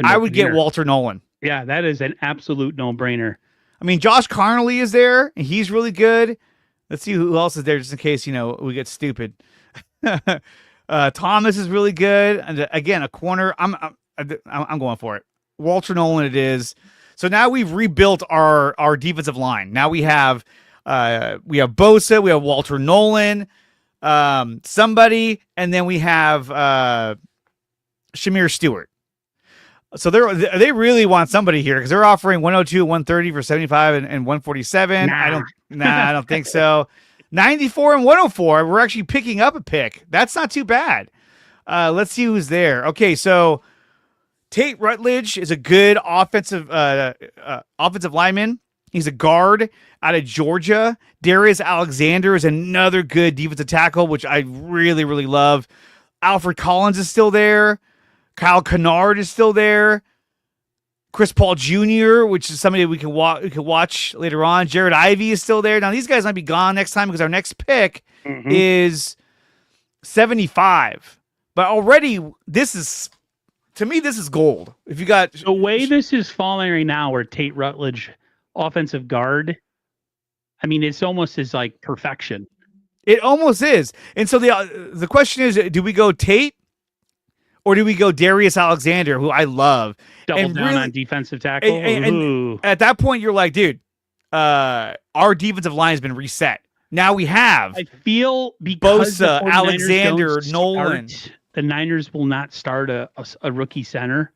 S1: I would get Walter Nolan.
S5: Yeah, that is an absolute no-brainer.
S1: I mean, Josh Carnley is there, and he's really good. Let's see who else is there just in case, we get stupid. Thomas is really good. And again, a corner. I'm going for it. Walter Nolan it is. So now we've rebuilt our defensive line. Now we have Bosa, we have Walter Nolan, somebody, and then we have Shamir Stewart. So they really want somebody here because they're offering 102, 130 for 75 and 147. I don't think so. 94 and 104. We're actually picking up a pick. That's not too bad. Let's see who's there. Okay, so Tate Rutledge is a good offensive lineman. He's a guard out of Georgia. Darius Alexander is another good defensive tackle, which I really, really love. Alfred Collins is still there. Kyle Kennard is still there. Chris Paul Jr., which is somebody we can watch later on. Jared Ivey is still there. Now, these guys might be gone next time because our next pick is 75. But already, to me, this is gold. If you got
S5: the way this is falling right now, where Tate Rutledge, offensive guard, I mean, it's almost as like perfection.
S1: It almost is. And so the question is, do we go Tate? Or do we go Darius Alexander, who I love?
S5: Double down on defensive tackle?
S1: And at that point, you're like, dude, our defensive line has been reset. Now we have
S5: I feel because
S1: Bosa, Alexander, Nolan.
S5: The Niners will not start a rookie center.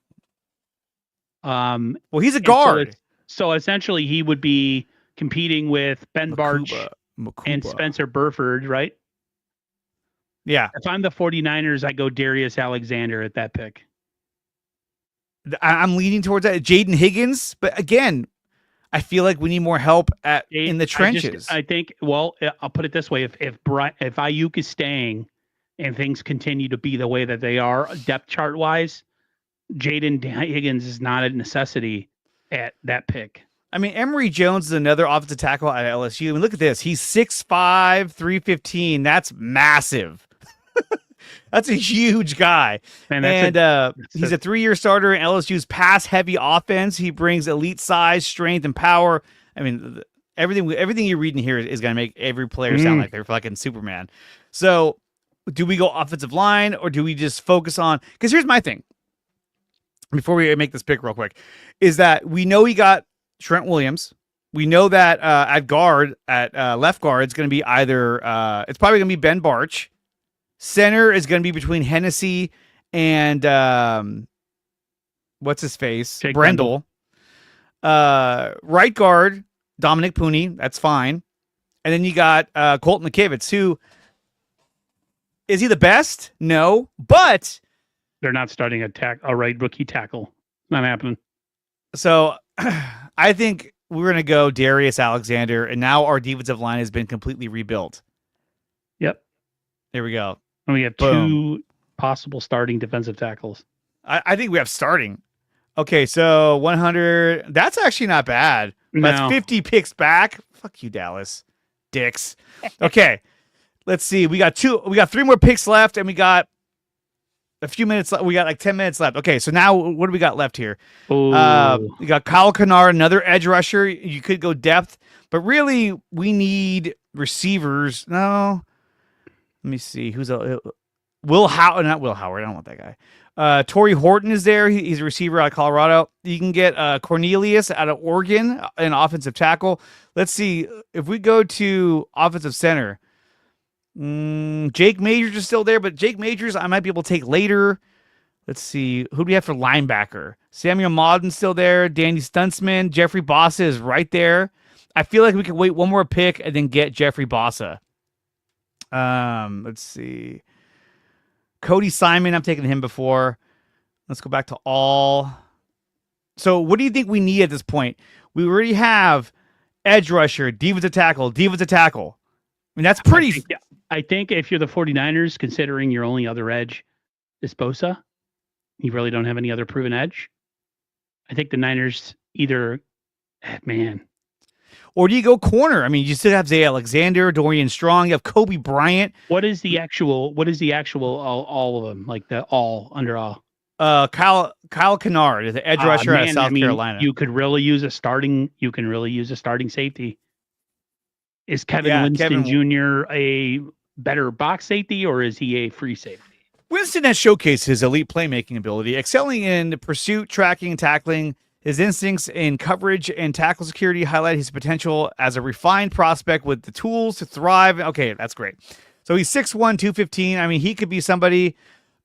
S1: Well, he's a guard.
S5: So essentially, he would be competing with Ben Barch and Spencer Burford, right?
S1: Yeah.
S5: If I'm the 49ers, I go Darius Alexander at that pick.
S1: I'm leaning towards that. Jaden Higgins. But again, I feel like we need more help in the trenches.
S5: I think, well, I'll put it this way. If Ayuk is staying and things continue to be the way that they are depth chart wise, Jaden Higgins is not a necessity at that pick.
S1: I mean, Emory Jones is another offensive tackle at LSU. I mean, look at this. He's 6'5", 315. That's massive. That's a huge guy. Man, he's a 3-year starter in LSU's pass-heavy offense. He brings elite size, strength, and power. I mean, everything you're reading here is going to make every player sound like they're fucking Superman. So, do we go offensive line or do we just focus on? Because here's my thing. Before we make this pick real quick, is that we know he got Trent Williams. We know that at left guard, it's going to be either it's probably going to be Ben Barch. Center is going to be between Hennessy and what's his face?
S5: Jake
S1: Brendel. Right guard, Dominic Pooney. That's fine. And then you got Colton McKivitz, who is he the best? No, but
S5: they're not starting a right rookie tackle. Not happening.
S1: So I think we're going to go Darius Alexander, and now our defensive line has been completely rebuilt.
S5: Yep.
S1: There we go.
S5: And we have two possible starting defensive tackles.
S1: I think we have starting. Okay, so 100. That's actually not bad. That's 50 picks back. Fuck you, Dallas. Dicks. Okay, let's see. We got 3 more picks left, and we got a few minutes. We got like 10 minutes left. Okay, so now what do we got left here?
S5: Oh,
S1: You got Kyle Kennard, another edge rusher. You could go depth, but really we need receivers. No, let me see who's a Will Howard. Not Will Howard. I don't want that guy. Torrey Horton is there. He's a receiver out of Colorado. You can get Cornelius out of Oregon, an offensive tackle. Let's see if we go to offensive center. Jake Majors is still there, but Jake Majors I might be able to take later. Let's see. Who do we have for linebacker? Samuel Modden's still there. Danny Stuntsman. Jeffrey Bossa is right there. I feel like we could wait one more pick and then get Jeffrey Bossa. Let's see. Cody Simon, I'm taking him before. Let's go back to all. So what do you think we need at this point? We already have edge rusher, defensive tackle. I mean, that's pretty...
S5: I think if you're the 49ers, considering your only other edge is Bosa, you really don't have any other proven edge. I think the Niners either, man.
S1: Or do you go corner? I mean, you still have Zay Alexander, Dorian Strong, you have Kobe Bryant.
S5: What is the actual all of them? Like the all under all?
S1: Kyle Kennard, the edge rusher out of South Carolina.
S5: You can really use a starting safety. Is Kevin Winston Jr. a better box safety or is he a free safety?
S1: Winston has showcased his elite playmaking ability, excelling in pursuit, tracking, and tackling. His instincts in coverage and tackle security highlight his potential as a refined prospect with the tools to thrive. Okay, that's great. So he's 6'1", 215. I mean, he could be somebody.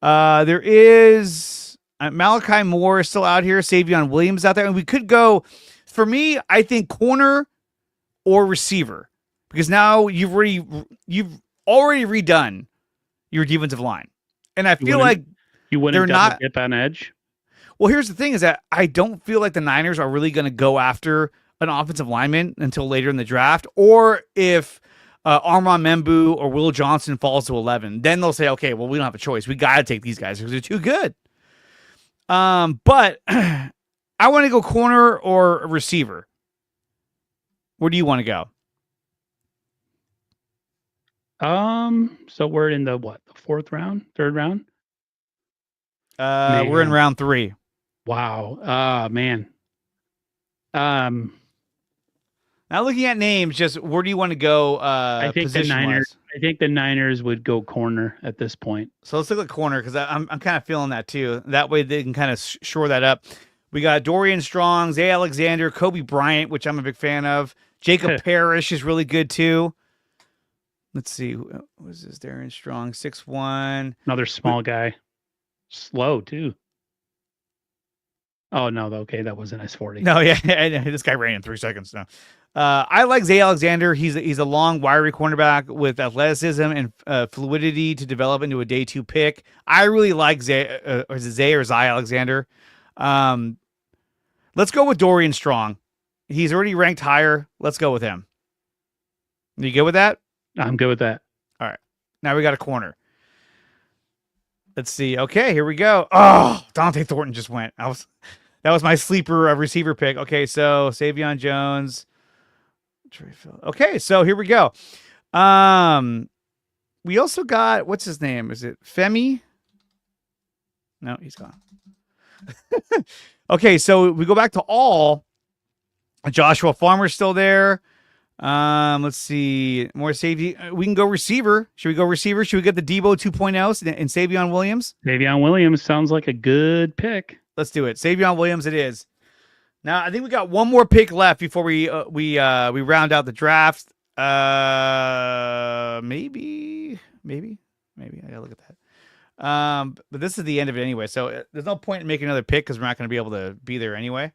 S1: There is Malachi Moore is still out here. Savion Williams out there. And we could go, for me, I think corner or receiver. Because now you've already redone your defensive line. And I feel like
S5: you wouldn't double dip on edge.
S1: Well, here's the thing is that I don't feel like the Niners are really going to go after an offensive lineman until later in the draft. Or if Armand Membu or Will Johnson falls to 11, then they'll say, okay, well, we don't have a choice. We got to take these guys because they're too good. But I want to go corner or receiver. Where do you want to go?
S5: So we're in the fourth round, third round?
S1: We're in round 3.
S5: Wow. Man.
S1: Now looking at names, just where do you want to go?
S5: I think the Niners would go corner at this point.
S1: So let's look at corner because I'm kind of feeling that too. That way they can kind of shore that up. We got Dorian Strong, Zay Alexander, Kobe Bryant, which I'm a big fan of. Jacob Parrish is really good too. Let's see. What is this? Dorian Strong, 6'1".
S5: Another small guy. Slow too. Oh no, okay, that wasn't S40.
S1: No, yeah, this guy ran in 3 seconds. No, I like Zay Alexander. He's a long, wiry cornerback with athleticism and fluidity to develop into a day 2 pick. I really like Zay or Zay Alexander. Let's go with Dorian Strong. He's already ranked higher. Let's go with him. You good with that?
S5: I'm good with that.
S1: All right. Now we got a corner. Let's see. Okay, here we go. Oh, Dante Thornton just went. That was my sleeper receiver pick. Okay, so Savion Jones. Okay, so here we go. We also got, what's his name? Is it Femi? No, he's gone. Okay, so we go back to all. Joshua Farmer's still there. Let's see. More safety. We can go receiver. Should we go receiver? Should we get the Debo 2.0 and Savion Williams?
S5: Savion Williams sounds like a good pick.
S1: Let's do it. Savion Williams it is. Now, I think we got one more pick left before we round out the draft. Maybe. I gotta look at that. But this is the end of it anyway, so there's no point in making another pick because we're not going to be able to be there anyway.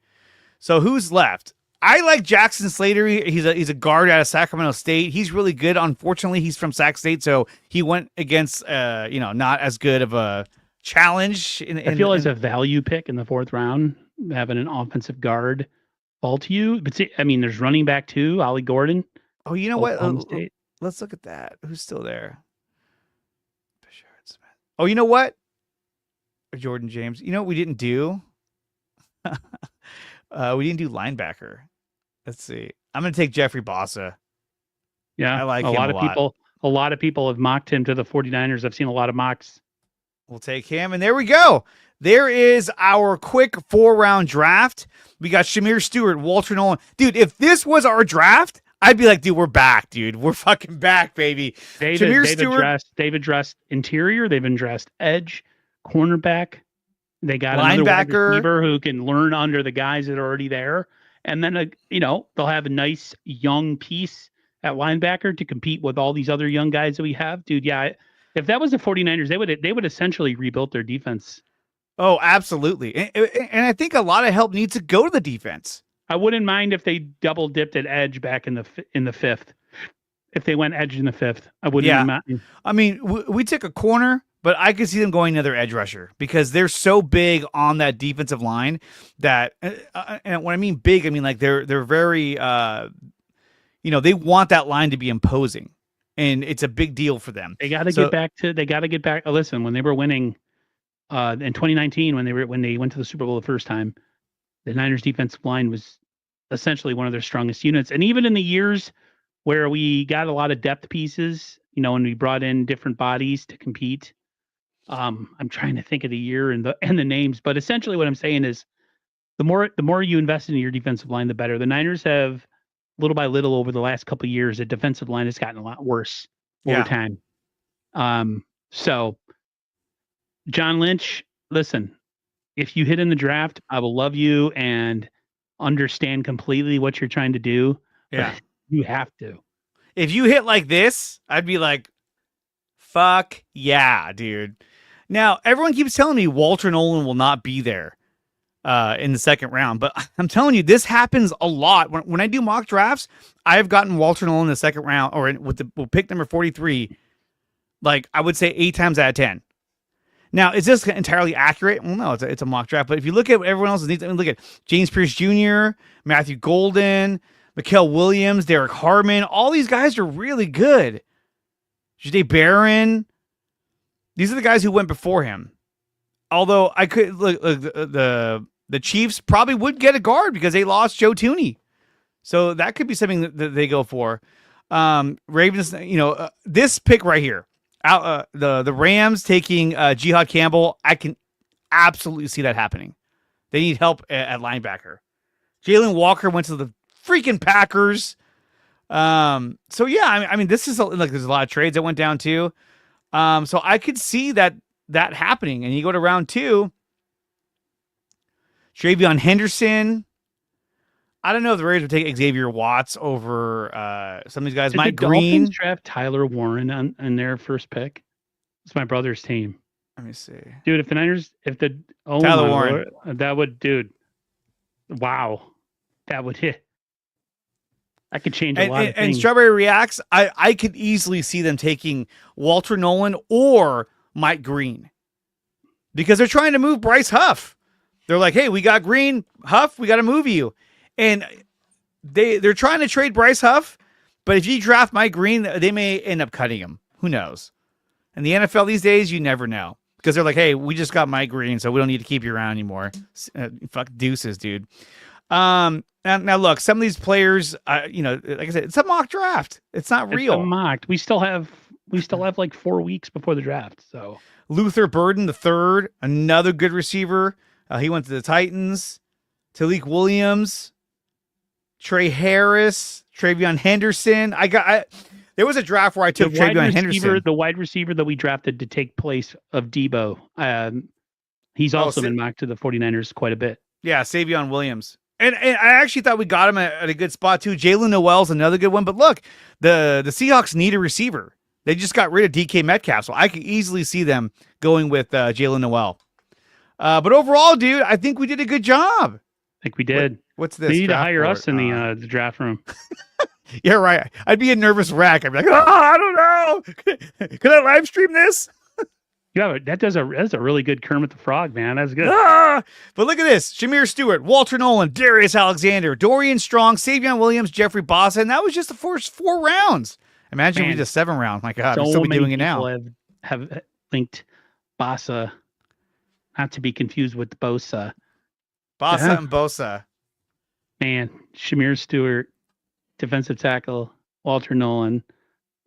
S1: So who's left? I like Jackson Slater. He's a guard out of Sacramento State. He's really good. Unfortunately, he's from Sac State, so he went against not as good of a challenge.
S5: I feel as a value pick in the 4th round, having an offensive guard fall to you. But see, I mean, there's running back too, Ollie Gordon.
S1: Oh, you know what? Let's look at that. Who's still there? Oh, you know what? Jordan James. You know what we didn't do? We didn't do linebacker. Let's see. I'm going to take Jeffrey Bossa.
S5: Yeah,
S1: I like him a lot.
S5: A lot of people have mocked him to the 49ers. I've seen a lot of mocks
S1: We'll take him. And there we go. There is our quick 4-round draft. We got Shamir Stewart, Walter Nolan. Dude, if this was our draft, I'd be like, dude, we're back, dude. We're fucking back, baby.
S5: They've addressed interior. They've addressed edge, cornerback. They got another wide
S1: linebacker
S5: receiver who can learn under the guys that are already there. And then, they'll have a nice young piece at linebacker to compete with all these other young guys that we have. Dude, yeah. If that was the 49ers, they would essentially rebuild their defense.
S1: Oh, absolutely. And I think a lot of help needs to go to the defense.
S5: I wouldn't mind if they double dipped at edge back in the fifth. If they went edge in the fifth, I wouldn't mind.
S1: I mean, we took a corner, but I could see them going another edge rusher because they're so big on that defensive line that, and when I mean big, I mean like they're very, they want that line to be imposing. And it's a big deal for them.
S5: They got to get back. Listen, when they were winning in 2019, when they went to the Super Bowl the first time, the Niners defensive line was essentially one of their strongest units. And even in the years where we got a lot of depth pieces, when we brought in different bodies to compete, I'm trying to think of the year and the names, but essentially what I'm saying is the more you invest in your defensive line, the better. The Niners have, little by little over the last couple of years, the defensive line has gotten a lot worse over time. So John Lynch, listen, if you hit in the draft, I will love you and understand completely what you're trying to do.
S1: Yeah.
S5: You have to.
S1: If you hit like this, I'd be like, fuck yeah, dude. Now, everyone keeps telling me Walter Nolan will not be there in the second round, but I'm telling you, this happens a lot. When I do mock drafts, I've gotten Walter Nolan in the second round, or with pick number 43, like I would say 8 times out of 10. Now, is this entirely accurate? Well, no, it's a mock draft. But if you look at what everyone else needs, I mean, look at James Pierce Jr., Matthew Golden, Mikael Williams, Derek Harmon. All these guys are really good. Jade Barron. These are the guys who went before him. Although I could look, the Chiefs probably would get a guard because they lost Joe Thuney. So that could be something that they go for. Ravens, this pick right here. The Rams taking Jihad Campbell, I can absolutely see that happening. They need help at linebacker. Jalen Walker went to the freaking Packers. So yeah, I mean, this is there's a lot of trades that went down too. So I could see that happening. And you go to round 2, Travion Henderson. I don't know if the Raiders would take Xavier Watts over some of these guys. Mike Green.
S5: Dolphins draft Tyler Warren on their first pick. It's my brother's team.
S1: Let me see.
S5: Dude,
S1: Tyler Warren.
S5: Lord, that would, dude. Wow. That would hit. That could change a lot of things.
S1: And Strawberry reacts, I could easily see them taking Walter Nolan or Mike Green. Because they're trying to move Bryce Huff. They're like, hey, we got Green, Huff, we got to move you. And they're trying to trade Bryce Huff, but if you draft Mike Green, they may end up cutting him. Who knows? In the NFL these days, you never know. Because they're like, hey, we just got Mike Green, so we don't need to keep you around anymore. Fuck deuces, dude. Now look, some of these players, like I said, it's a mock draft. It's not real.
S5: It's a mock. We still have like 4 weeks before the draft. So
S1: Luther Burden III, another good receiver. He went to the Titans. Talik Williams, Trey Harris, Travion Henderson. There was a draft where I took Travion Henderson.
S5: The wide receiver that we drafted to take place of Debo. He's also been mocked to the 49ers quite a bit.
S1: Yeah, Savion Williams. And I actually thought we got him at a good spot too. Jalen Noel's another good one. But look, the Seahawks need a receiver. They just got rid of DK Metcalf, so I could easily see them going with Jalen Noel. But overall, dude, I think we did a good job.
S5: I think we did.
S1: What's this?
S5: They need to hire us in the draft room.
S1: Yeah, right. I'd be a nervous wreck. I'd be like, I don't know. Can I live stream this?
S5: Yeah, that's a really good Kermit the Frog, man. That's good.
S1: But look at this. Shamir Stewart, Walter Nolan, Darius Alexander, Dorian Strong, Savion Williams, Jeffrey Bossa, and that was just the first 4 rounds. Imagine if we did a 7 round. My God, we'll still be doing it now.
S5: Have linked Bossa, not to be confused with Bosa.
S1: Bossa and Bosa.
S5: Man, Shamir Stewart, defensive tackle, Walter Nolan,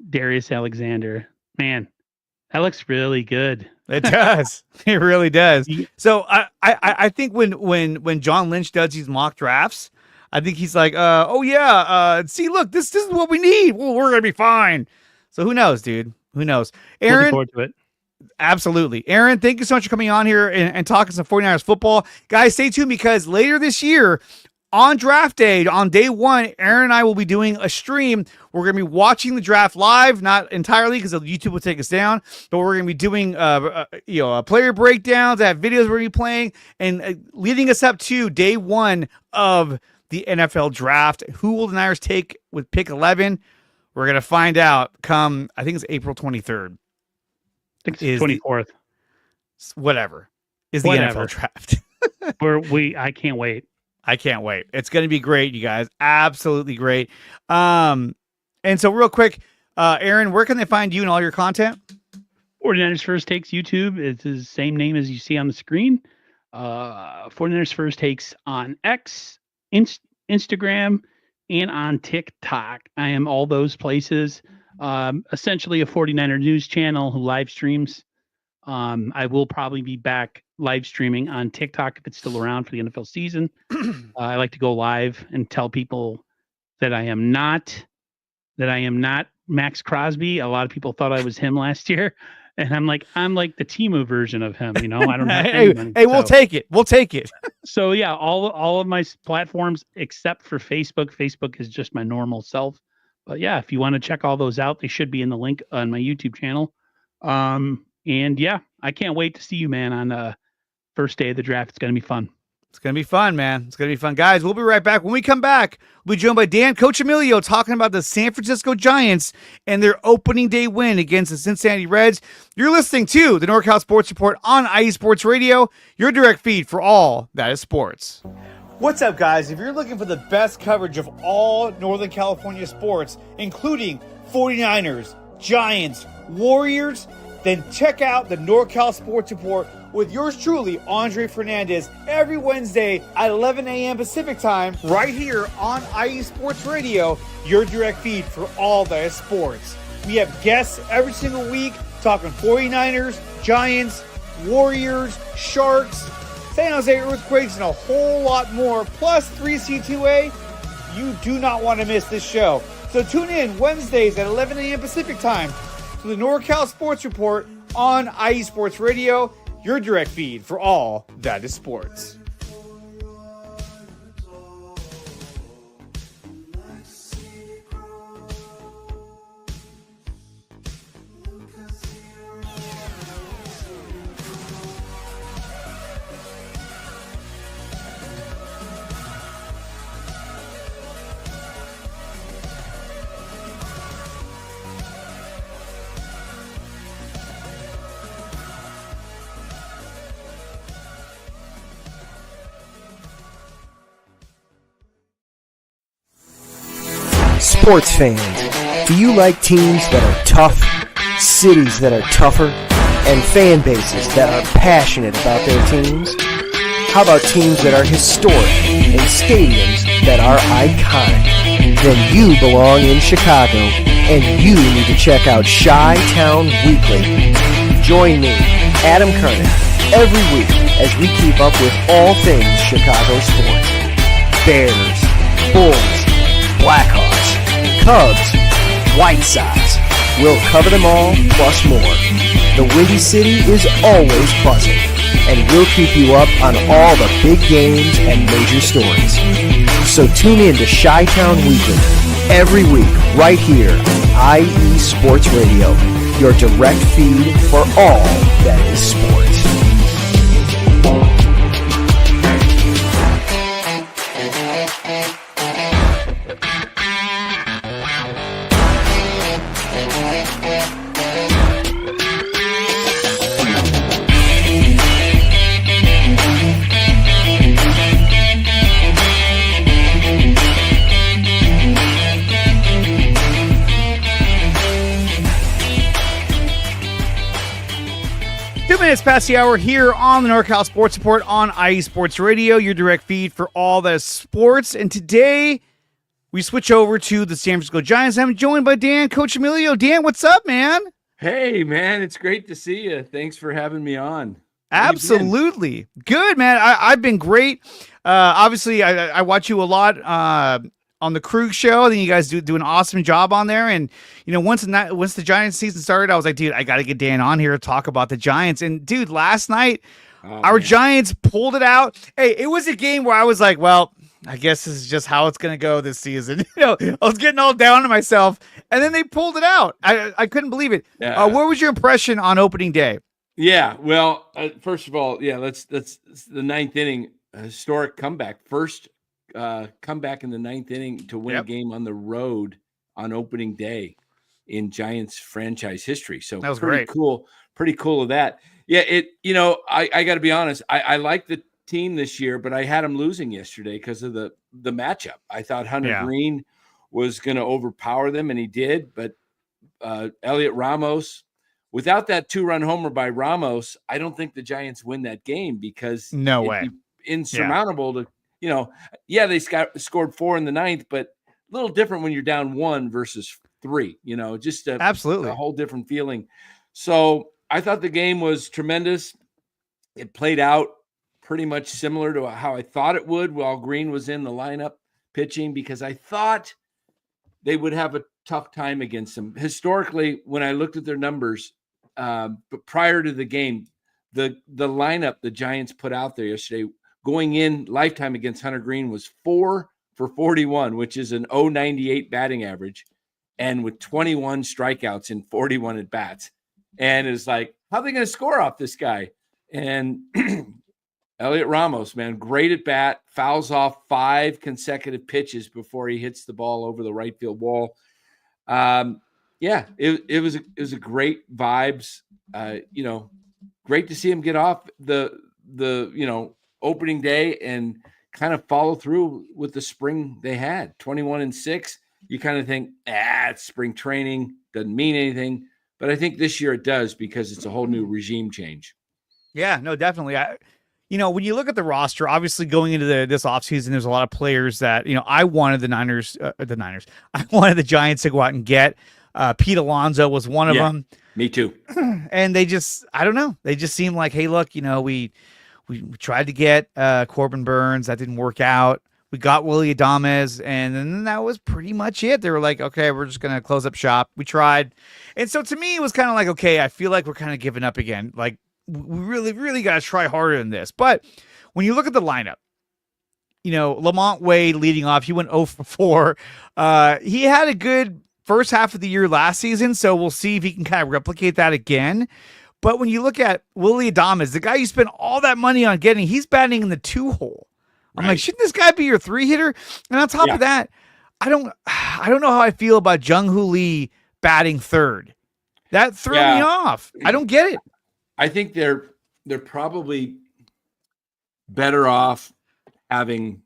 S5: Darius Alexander. Man, that looks really good.
S1: It does. It really does.
S5: Yeah.
S1: So I think when John Lynch does these mock drafts, I think he's like, see, look, this is what we need. Well, we're gonna be fine. So who knows, dude? Who knows?
S5: Looking
S1: Aaron,
S5: forward to it.
S1: absolutely. Aaron, thank you so much for coming on here and talking some 49ers football. Guys, stay tuned because later this year, on draft day, on day one, Aaron and I will be doing a stream. We're going to be watching the draft live, not entirely because YouTube will take us down, but we're going to be doing player breakdowns, have videos we're going to be playing, and leading us up to day one of the NFL draft. Who will the Niners take with pick 11? We're going to find out come, I think it's April 23rd.
S5: I think it's 24th.
S1: Whatever. Is the
S5: Whatever.
S1: NFL draft.
S5: I can't wait.
S1: I can't wait. It's going to be great, you guys. Absolutely great. And so real quick, Aaron, where can they find you and all your content?
S5: 49ers First Takes YouTube. It's the same name as you see on the screen. 49ers First Takes on X, Instagram, and on TikTok. I am all those places. Essentially a 49er news channel who live streams. I will probably be back live streaming on TikTok if it's still around for the NFL season. I like to go live and tell people that I am not Max Crosby. A lot of people thought I was him last year, and I'm like the Temu version of him. You know, I don't have anyone.
S1: Hey, we'll take it. We'll take it.
S5: So yeah, all of my platforms except for Facebook. Facebook is just my normal self. But yeah, if you want to check all those out, they should be in the link on my YouTube channel. And yeah, I can't wait to see you, man, on first day of the draft. It's going to be fun.
S1: It's going to be fun, man. It's going to be fun. Guys, we'll be right back. When we come back, we'll be joined by Dan Coach Emilio talking about the San Francisco Giants and their opening day win against the Cincinnati Reds. You're listening to the NorCal Sports Report on IE Sports Radio, your direct feed for all that is sports. What's up, guys? If you're looking for the best coverage of all Northern California sports, including 49ers, Giants, Warriors, then check out the NorCal Sports Report with yours truly, Andre Fernandez, every Wednesday at 11 a.m. Pacific Time, right here on IE Sports Radio, your direct feed for all that is sports. We have guests every single week talking 49ers, Giants, Warriors, Sharks, San Jose Earthquakes, and a whole lot more, plus 3C2A. You do not want to miss this show. So tune in Wednesdays at 11 a.m. Pacific Time to the NorCal Sports Report on IE Sports Radio, your direct feed for all that is sports.
S2: Sports fans, do you like teams that are tough, cities that are tougher, and fan bases that are passionate about their teams? How about teams that are historic and stadiums that are iconic? Then you belong in Chicago, and you need to check out Chi-Town Weekly. Join me, Adam Kernan, every week as we keep up with all things Chicago sports. Bears, Bulls, Blackhawks, Cubs, White Sox. We'll cover them all, plus more. The Windy City is always buzzing, and we'll keep you up on all the big games and major stories. So tune in to Chi-Town Weekly every week right here on IE Sports Radio, your direct feed for all that is sports.
S1: 2 minutes past the hour here on the NorCal Sports Report on IE Sports Radio, your direct feed for all that is sports. And today we switch over to the San Francisco Giants. I'm joined by Dan Coach Emilio. Dan, what's up, man?
S6: Hey, man, it's great to see you. Thanks for having me on. How you been?
S1: Absolutely. Good, man. I've been great. Obviously, I watch you a lot on the Krug show. I think you guys do an awesome job on there. And, once the Giants season started, I was like, dude, I got to get Dan on here to talk about the Giants. And, dude, last night, our Giants pulled it out. Hey, it was a game where I was like, well, I guess this is just how it's going to go this season. I was getting all down on myself. And then they pulled it out. I couldn't believe it.
S6: Yeah.
S1: What was your impression on opening day?
S6: Yeah. Well, first of all, let's the ninth inning, a historic comeback. First comeback in the ninth inning to win a game on the road on opening day in Giants franchise history. So
S1: that was
S6: pretty
S1: great.
S6: Cool. Pretty cool of that. Yeah. I got to be honest. I like the team this year, but I had them losing yesterday because of the matchup. I thought Hunter Green was going to overpower them, and he did. But Elliot Ramos, without that 2-run homer by Ramos, I don't think the Giants win that game because
S1: no way,
S6: insurmountable to they scored 4 in the ninth, but a little different when you're down 1 versus 3. Just
S1: absolutely
S6: a whole different feeling. So I thought the game was tremendous. It played out pretty much similar to how I thought it would while Green was in the lineup pitching, because I thought they would have a tough time against them. Historically, when I looked at their numbers, but prior to the game, the lineup the Giants put out there yesterday going in lifetime against Hunter Green was 4 for 41, which is an 0.98 batting average, and with 21 strikeouts in 41 at bats. And it's like, how are they going to score off this guy? And Elliot Ramos, man, great at bat, fouls off 5 consecutive pitches before he hits the ball over the right field wall. It was a great vibes. Great to see him get off the opening day and kind of follow through with the spring they had. 21-6. You kind of think, it's spring training, doesn't mean anything. But I think this year it does, because it's a whole new regime change.
S1: Yeah, no, definitely. When you look at the roster, obviously going into this offseason, there's a lot of players that, I wanted I wanted the Giants to go out and get. Pete Alonso was one of them.
S6: Me too.
S1: And they just, I don't know. They just seem like, hey, look, we tried to get Corbin Burns. That didn't work out. We got Willie Adames, and then that was pretty much it. They were like, okay, we're just going to close up shop. We tried. And so to me, it was kind of like, okay, I feel like we're kind of giving up again. Like, we really, really got to try harder than this. But when you look at the lineup, Lamont Wade leading off, he went 0 for 4. He had a good first half of the year last season, so we'll see if he can kind of replicate that again. But when you look at Willie Adames, the guy you spent all that money on getting, he's batting in the 2-hole. I'm like, shouldn't this guy be your 3-hitter? And on top of that, I don't know how I feel about Jung-Hoo Lee batting third. That threw me off. I don't get it.
S6: I think they're probably better off having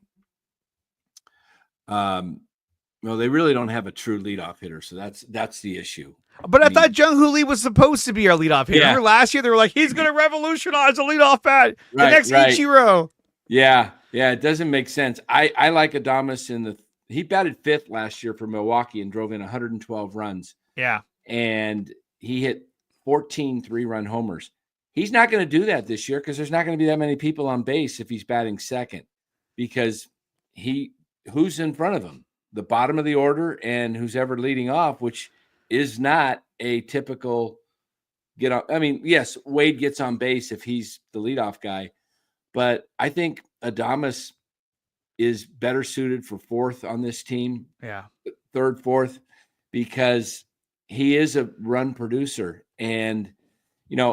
S6: they really don't have a true leadoff hitter, so that's the issue.
S1: But I thought Jung-Hoo Lee was supposed to be our leadoff hitter. Remember last year they were like, he's going to revolutionize the leadoff bat. The next Ichiro.
S6: Yeah, it doesn't make sense. I like Adames he batted 5th last year for Milwaukee and drove in 112 runs.
S1: Yeah.
S6: And he hit 14 3-run homers. He's not going to do that this year because there's not going to be that many people on base if he's batting second, because who's in front of him? The bottom of the order and who's ever leading off, which is not a typical get on. I mean, yes, Wade gets on base if he's the leadoff guy, but I think Adames is better suited for 4th on this team.
S1: Yeah.
S6: 3rd, 4th, because he is a run producer. And,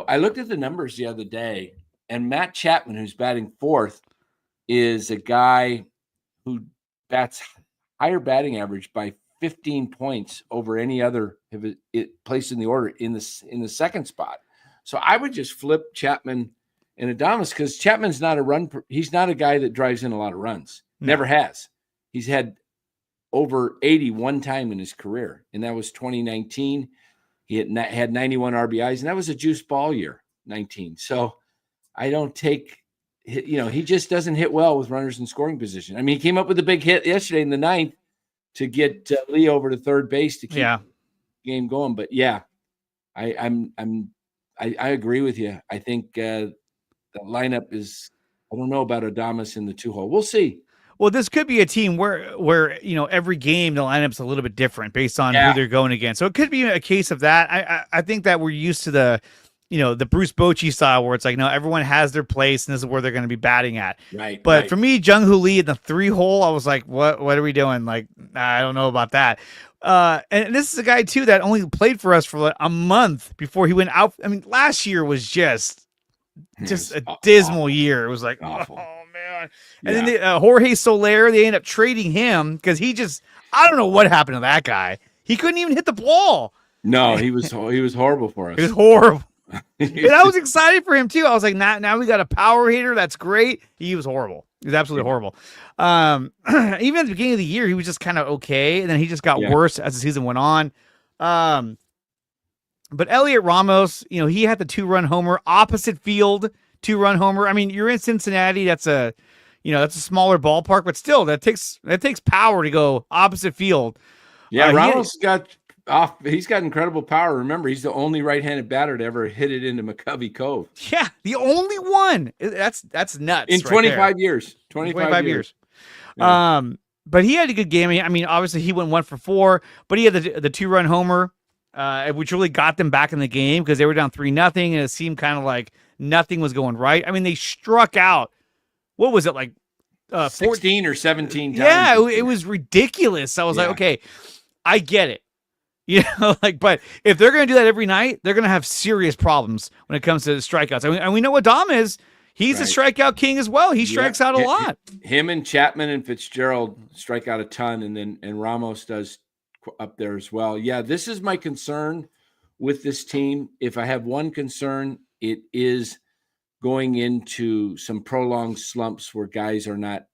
S6: I looked at the numbers the other day, and Matt Chapman, who's batting 4th, is a guy who bats higher batting average by 15 points over any other place in the order in the 2nd spot. So I would just flip Chapman and Adames, because Chapman's not he's not a guy that drives in a lot of runs. No. Never has. He's had over 80 one time in his career, and that was 2019. He had 91 RBIs, and that was a juice ball year, 19. So I don't take he just doesn't hit well with runners in scoring position. I mean, he came up with a big hit yesterday in the 9th to get Lee over to third base to keep the game going. But I agree with you. I think the lineup is. I don't know about Adames in the 2-hole. We'll see.
S1: Well, this could be a team where every game the lineup's a little bit different based on who they're going against. So it could be a case of that. I think that we're used to the Bruce Bochy style where it's like, no, everyone has their place and this is where they're going to be batting at.
S6: Right.
S1: But for me, Jung-Hoo Lee in the 3-hole, I was like, what are we doing? Like, I don't know about that. And this is a guy too that only played for us for like a month before he went out. I mean, last year was just a dismal year. It was like,
S6: awful.
S1: Oh man. And then Jorge Soler, they end up trading him because I don't know what happened to that guy. He couldn't even hit the ball.
S6: No, he was horrible for us.
S1: He was horrible. And I was excited for him too. I was like, now we got a power hitter. That's great. He was horrible. He was absolutely horrible. Even at the beginning of the year, he was just kind of okay. And then he just got worse as the season went on. But Elliot Ramos, he had the 2-run homer, opposite field 2-run homer. I mean, you're in Cincinnati. That's a smaller ballpark, but still that takes power to go opposite field.
S6: Yeah. Ramos he's got incredible power. Remember, he's the only right-handed batter to ever hit it into McCovey Cove.
S1: Yeah. The only one. That's nuts.
S6: In 25 years. 25 years.
S1: Yeah. But he had a good game. I mean, obviously he went 1 for 4, but he had the 2-run homer, which really got them back in the game because they were down 3-0, and it seemed kind of like nothing was going right. I mean, they struck out. What was it, like
S6: 16 or 17 times?
S1: Yeah, it was ridiculous. I was like, okay, I get it. But if they're going to do that every night, they're going to have serious problems when it comes to strikeouts. And we know what Dom is. He's a strikeout king as well. He strikes out a lot.
S6: Him and Chapman and Fitzgerald strike out a ton, and Ramos does up there as well. Yeah, this is my concern with this team. If I have one concern, it is going into some prolonged slumps where guys are not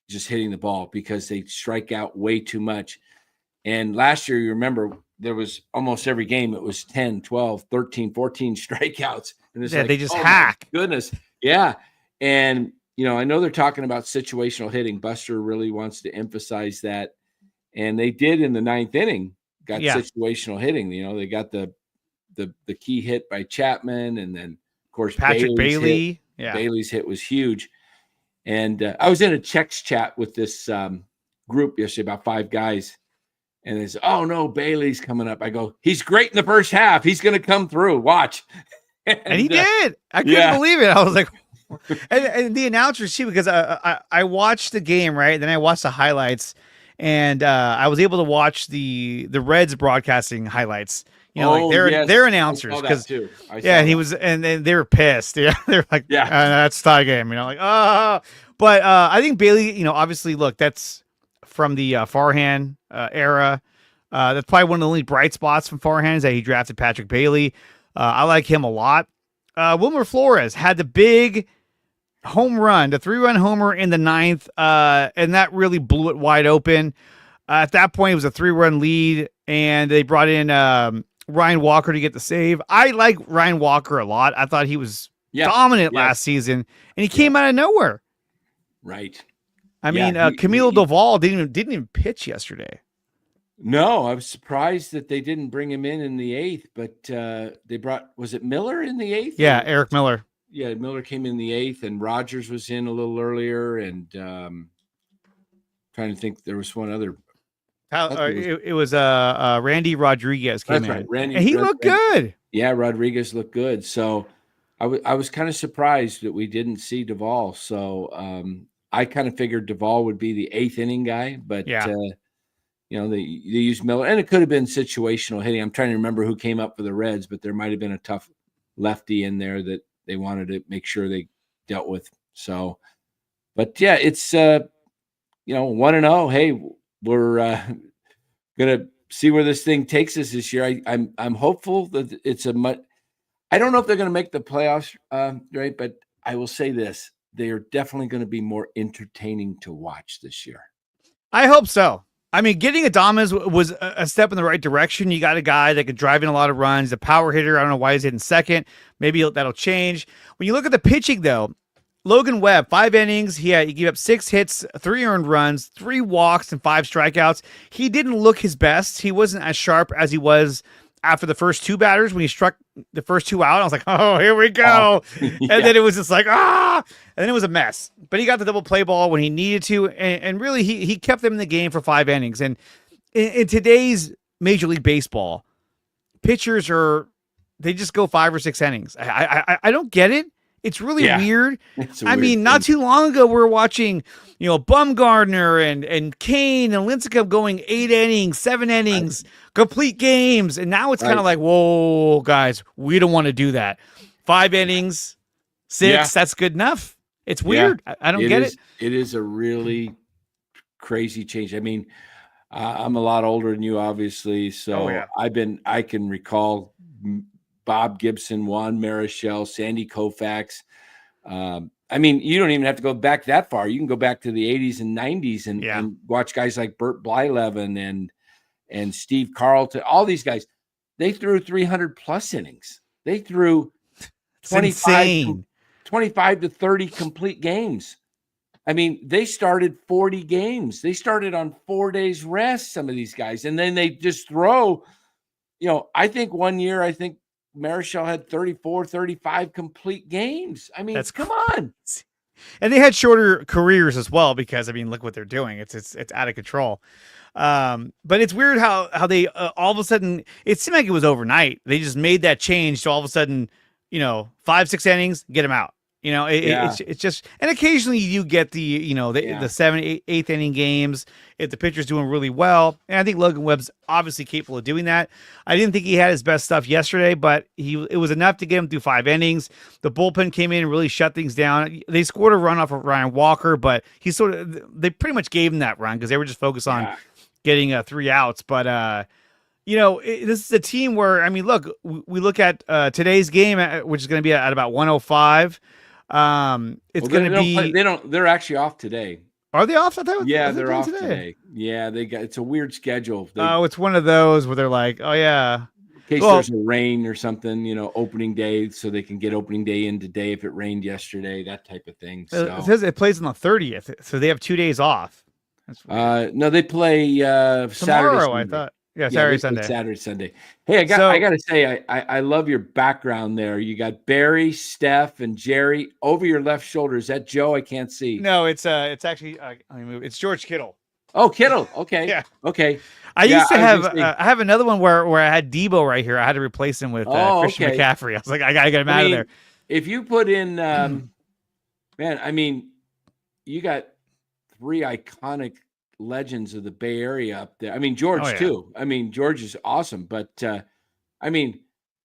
S6: just hitting the ball because they strike out way too much. And last year, you remember, there was almost every game, it was 10, 12, 13, 14 strikeouts. And it's
S1: they just hack.
S6: Goodness. Yeah. And, I know they're talking about situational hitting. Buster really wants to emphasize that. And they did in the 9th inning, got situational hitting. They got the key hit by Chapman. And then, of course,
S1: Patrick Bailey.
S6: Yeah. Bailey's hit was huge. And I was in a Czechs chat with this group yesterday, about 5 guys. And they said, oh, no, Bailey's coming up. I go, he's great in the first half. He's going to come through. Watch.
S1: And he did. I couldn't believe it. I was like, and the announcers, too, because I watched the game, right? Then I watched the highlights, and I was able to watch the Reds broadcasting highlights. Their announcers. Because and he was, and they were pissed. Yeah. They're like, that's tie game. But I think Bailey, obviously, look, that's from the Farhan era. That's probably one of the only bright spots from Farhan is that he drafted Patrick Bailey. I like him a lot. Wilmer Flores had the big home run, the 3-run homer in the 9th, and that really blew it wide open. At that point, it was a 3-run lead, and they brought in Ryan Walker to get the save. I like Ryan Walker a lot. I thought he was dominant last season, and he came out of nowhere.
S6: Right.
S1: I mean, Camilo Doval didn't even pitch yesterday.
S6: No, I was surprised that they didn't bring him in the 8th, but they brought, was it Miller in the 8th?
S1: Yeah, Eric Miller.
S6: Yeah, Miller came in the 8th, and Rogers was in a little earlier, and trying to think, there was one other.
S1: It was Randy Rodriguez came in.
S6: Right.
S1: And he looked good.
S6: Yeah, Rodriguez looked good. So I was kind of surprised that we didn't see Duvall. So I kind of figured Duvall would be the 8th inning guy, but they used Miller, and it could have been situational hitting. I'm trying to remember who came up for the Reds, but there might have been a tough lefty in there that they wanted to make sure they dealt with. So, but yeah, it's 1-0. Hey, we're gonna see where this thing takes us this year. I'm hopeful that it's I don't know if they're gonna make the playoffs, right? But I will say this: they are definitely going to be more entertaining to watch this year.
S1: I hope so. I mean, getting Adames was a step in the right direction. You got a guy that could drive in a lot of runs, a power hitter. I don't know why he's hitting second. Maybe that'll change. When you look at the pitching, though, Logan Webb, 5 innings. He gave up 6 hits, 3 earned runs, 3 walks, and 5 strikeouts. He didn't look his best. He wasn't as sharp as he was after the first two batters, when he struck the first two out, I was like, oh, here we go.
S6: Yeah.
S1: And then it was just like, and then it was a mess. But he got the double play ball when he needed to. And really, he kept them in the game for 5 innings. And in today's Major League Baseball, pitchers they just go 5 or 6 innings. I don't get it. It's really weird. I mean, not too long ago, we were watching, Bumgarner and Kane and Lincecum going 8 innings, 7 innings, complete games. And now it's kind of like, whoa, guys, we don't want to do that. 5 innings, 6, that's good enough. It's weird. I don't get it.
S6: It is a really crazy change. I mean, I'm a lot older than you, obviously. So I can recall Bob Gibson, Juan Marichal, Sandy Koufax. I mean, you don't even have to go back that far. You can go back to the 80s and 90s and watch guys like Bert Blyleven and Steve Carlton. All these guys, they threw 300 plus innings. They threw 25 to 30 complete games. I mean, they started 40 games. They started on 4 days rest, some of these guys, and then they just throw. I think one year, Marichal had 34, 35 complete games. I mean, come on.
S1: And they had shorter careers as well because, I mean, look what they're doing. It's out of control. But it's weird how they all of a sudden, it seemed like it was overnight. They just made that change. So all of a sudden, 5, 6 innings, get them out. It's just, and occasionally you get the 7th, 8th inning games if the pitcher's doing really well. And I think Logan Webb's obviously capable of doing that. I didn't think he had his best stuff yesterday, but it was enough to get him through 5 innings. The bullpen came in and really shut things down. They scored a run off of Ryan Walker, but they pretty much gave him that run because they were just focused on getting 3 outs. But, this is a team where, I mean, look, we look at today's game, which is going to be at about 105. It's going to be.
S6: They're actually off today.
S1: Are they off?
S6: They're off today. Yeah, it's a weird schedule.
S1: It's one of those where they're like, oh yeah,
S6: in case there's a rain or something, opening day, so they can get opening day in today if it rained yesterday, that type of thing. So
S1: it says it plays on the 30th, so they have 2 days off.
S6: No, they play
S1: tomorrow.
S6: Saturday,
S1: I thought. Yeah, Saturday,
S6: Sunday. Hey, I got to say, I love your background there. You got Barry, Steph, and Jerry over your left shoulder. Is that Joe? I can't see.
S1: No, it's actually it's George Kittle.
S6: Oh, Kittle. Okay.
S1: Yeah.
S6: Okay.
S1: I used to have I have another one where I had Debo right here. I had to replace him with Christian McCaffrey. I was like, I gotta get him out of there.
S6: If you put in, man, I mean, you got 3 iconic legends of the Bay Area up there. I mean, George too. I mean, George is awesome, but I mean,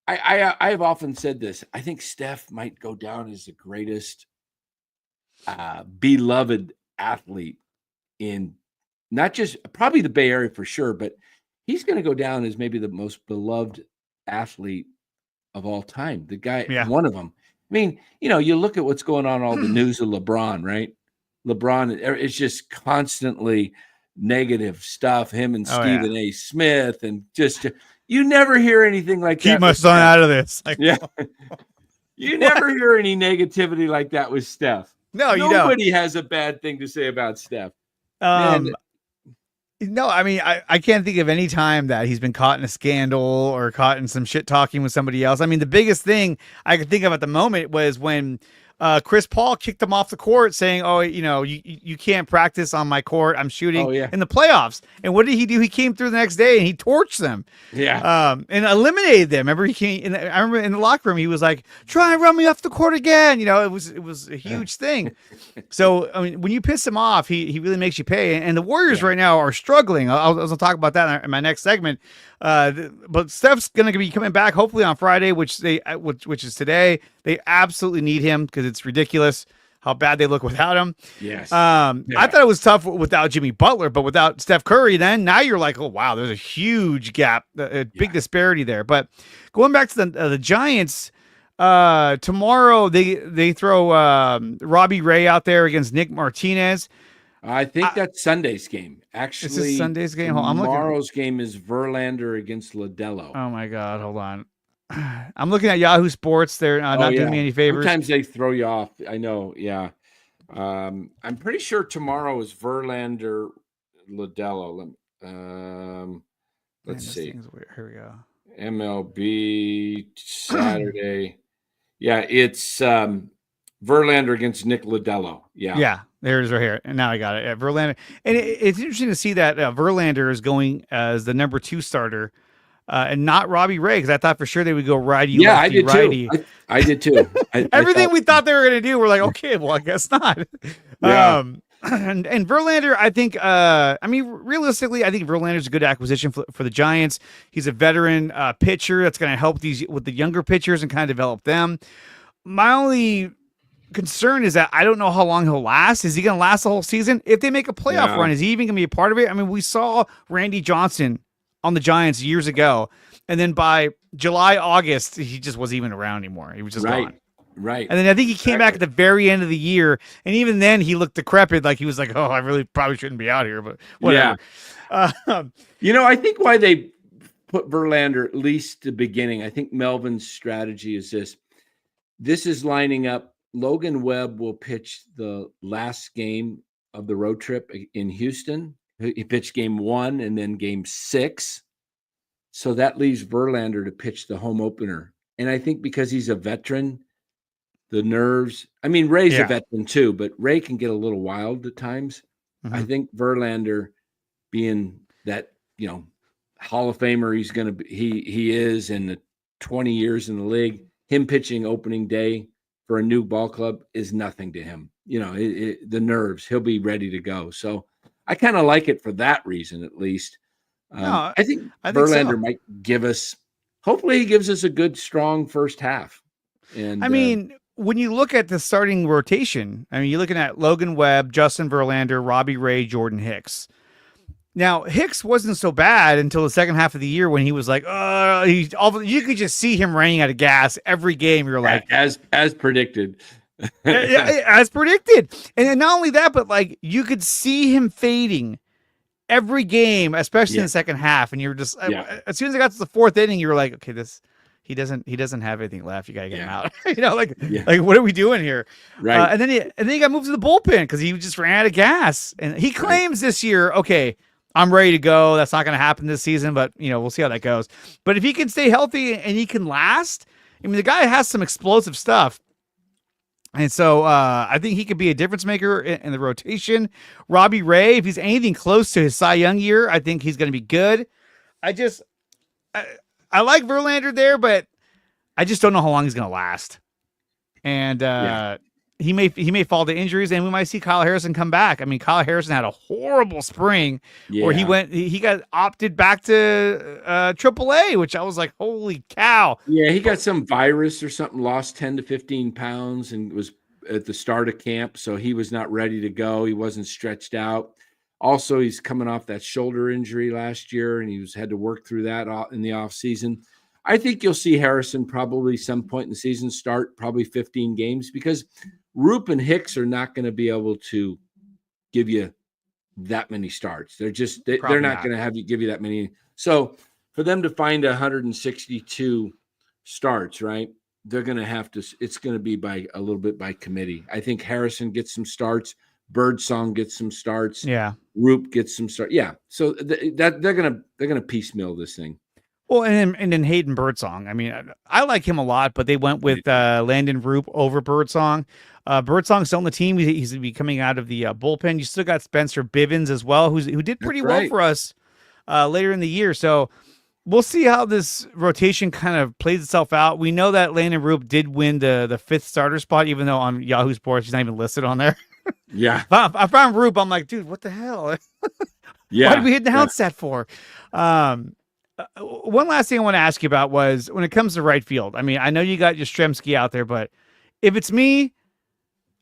S6: I have often said this. I think Steph might go down as the greatest beloved athlete in not just probably the Bay Area for sure, but he's going to go down as maybe the most beloved athlete of all time. The guy, one of them. I mean, you look at what's going on, all the news of LeBron, right? LeBron is just constantly negative stuff. Him and Stephen A. Smith, and just you never hear anything like that.
S1: Keep my son out of this.
S6: You never hear any negativity like that with Steph.
S1: No, you don't.
S6: Nobody has a bad thing to say about Steph.
S1: No, I mean, I can't think of any time that he's been caught in a scandal or caught in some shit talking with somebody else. I mean, the biggest thing I could think of at the moment was when Chris Paul kicked him off the court saying, oh, you can't practice on my court. I'm shooting in the playoffs. And what did he do? He came through the next day and he torched them.
S6: Yeah.
S1: And eliminated them. Remember, I remember in the locker room, he was like, try and run me off the court again. It was a huge thing. So, I mean, when you piss him off, he really makes you pay. And the Warriors right now are struggling. I'll talk about that in my next segment. But Steph's going to be coming back hopefully on Friday, which is today. They absolutely need him because it's ridiculous how bad they look without him.
S6: Yes.
S1: I thought it was tough without Jimmy Butler, but without Steph Curry, now you're like, oh wow, there's a huge gap, a big disparity there. But going back to the Giants, tomorrow they throw Robbie Ray out there against Nick Martinez.
S6: I think that's Sunday's game. Actually,
S1: this is Sunday's game.
S6: Tomorrow's game is Verlander against Lodelo.
S1: Oh my God, hold on. I'm looking at Yahoo Sports. They're not doing me any favors.
S6: Sometimes they throw you off. I know. Yeah. I'm pretty sure tomorrow is Verlander Lodelo. Let's see.
S1: Here we go.
S6: MLB Saturday. Yeah, it's Verlander against Nick Lodolo. Yeah.
S1: Yeah, there it is right here. And now I got it. Verlander. And it's interesting to see that Verlander is going as the number 2 starter and not Robbie Ray, because I thought for sure they would go righty,
S6: Yeah,
S1: lefty,
S6: I did
S1: righty.
S6: too. I did too.
S1: Everything we thought they were going to do, we're like, okay, well, I guess not.
S6: Yeah.
S1: And Verlander, I think, I mean, realistically, I think Verlander's a good acquisition for the Giants. He's a veteran pitcher that's going to help with the younger pitchers and kind of develop them. My only concern is that I don't know how long he'll last. Is he going to last the whole season? If they make a playoff run, is he even going to be a part of it? I mean, we saw Randy Johnson on the Giants years ago, and then by July, August, he just wasn't even around anymore. He was just gone.
S6: Right.
S1: And then I think he came back at the very end of the year, and even then he looked decrepit, like he was like, oh, I really probably shouldn't be out here, but whatever.
S6: Yeah. I think why they put Verlander, at least the beginning, I think Melvin's strategy is this. This is lining up. Logan Webb will pitch the last game of the road trip in Houston. He pitched game 1 and then game 6. So that leaves Verlander to pitch the home opener. And I think because he's a veteran, the nerves, I mean, Ray's a veteran too, but Ray can get a little wild at times. Mm-hmm. I think Verlander being that, Hall of Famer he's going to be, he is in the 20 years in the league, him pitching opening day for a new ball club is nothing to him. The nerves, he'll be ready to go. So I kind of like it for that reason, at least. I think Verlander might give us, hopefully he gives us a good, strong first half. And
S1: I mean, when you look at the starting rotation, I mean, you're looking at Logan Webb, Justin Verlander, Robbie Ray, Jordan Hicks. Now, Hicks wasn't so bad until the second half of the year when he was like, you could just see him running out of gas every game. You're like,
S6: as predicted.
S1: As predicted. And not only that, but like you could see him fading every game, especially in the second half. And you're just, as soon as it got to the 4th inning, you were like, okay, he doesn't have anything left. You got to get him out. Like what are we doing here?
S6: Right.
S1: And then he got moved to the bullpen because he just ran out of gas. And he claims this year, okay, I'm ready to go. That's not going to happen this season, but we'll see how that goes. But if he can stay healthy and he can last, I mean, the guy has some explosive stuff. And so I think he could be a difference maker in the rotation. Robbie Ray, if he's anything close to his Cy Young year, I think he's going to be good. I like Verlander there, but I just don't know how long he's going to last. And he may fall to injuries, and we might see Kyle Harrison come back. I mean, Kyle Harrison had a horrible spring where he got opted back to AAA, which I was like, holy cow.
S6: Yeah, he got some virus or something, lost 10 to 15 pounds and was at the start of camp, so he was not ready to go. He wasn't stretched out. Also, he's coming off that shoulder injury last year, and he had to work through that in the offseason. I think you'll see Harrison probably some point in the season start probably 15 games because Roop and Hicks are not going to be able to give you that many starts. They're just they're not going to give you that many. So for them to find 162 starts, right? They're going to have to. It's going to be by a little bit by committee. I think Harrison gets some starts. Birdsong gets some starts.
S1: Yeah.
S6: Roop gets some starts. Yeah. So that they're gonna piecemeal this thing.
S1: Well, and then Hayden Birdsong. I mean, I like him a lot, but they went with Landon Roop over Birdsong. Birdsong's still on the team. He's going to be coming out of the bullpen. You still got Spencer Bivens as well, who did pretty well for us later in the year. So we'll see how this rotation kind of plays itself out. We know that Landon Roop did win the 5th starter spot, even though on Yahoo Sports he's not even listed on there.
S6: Yeah.
S1: I found Roop. I'm like, dude, what the hell?
S6: Yeah.
S1: Why did we hit the announce for? One last thing I want to ask you about was when it comes to right field. I mean, I know you got Yastrzemski out there, but if it's me,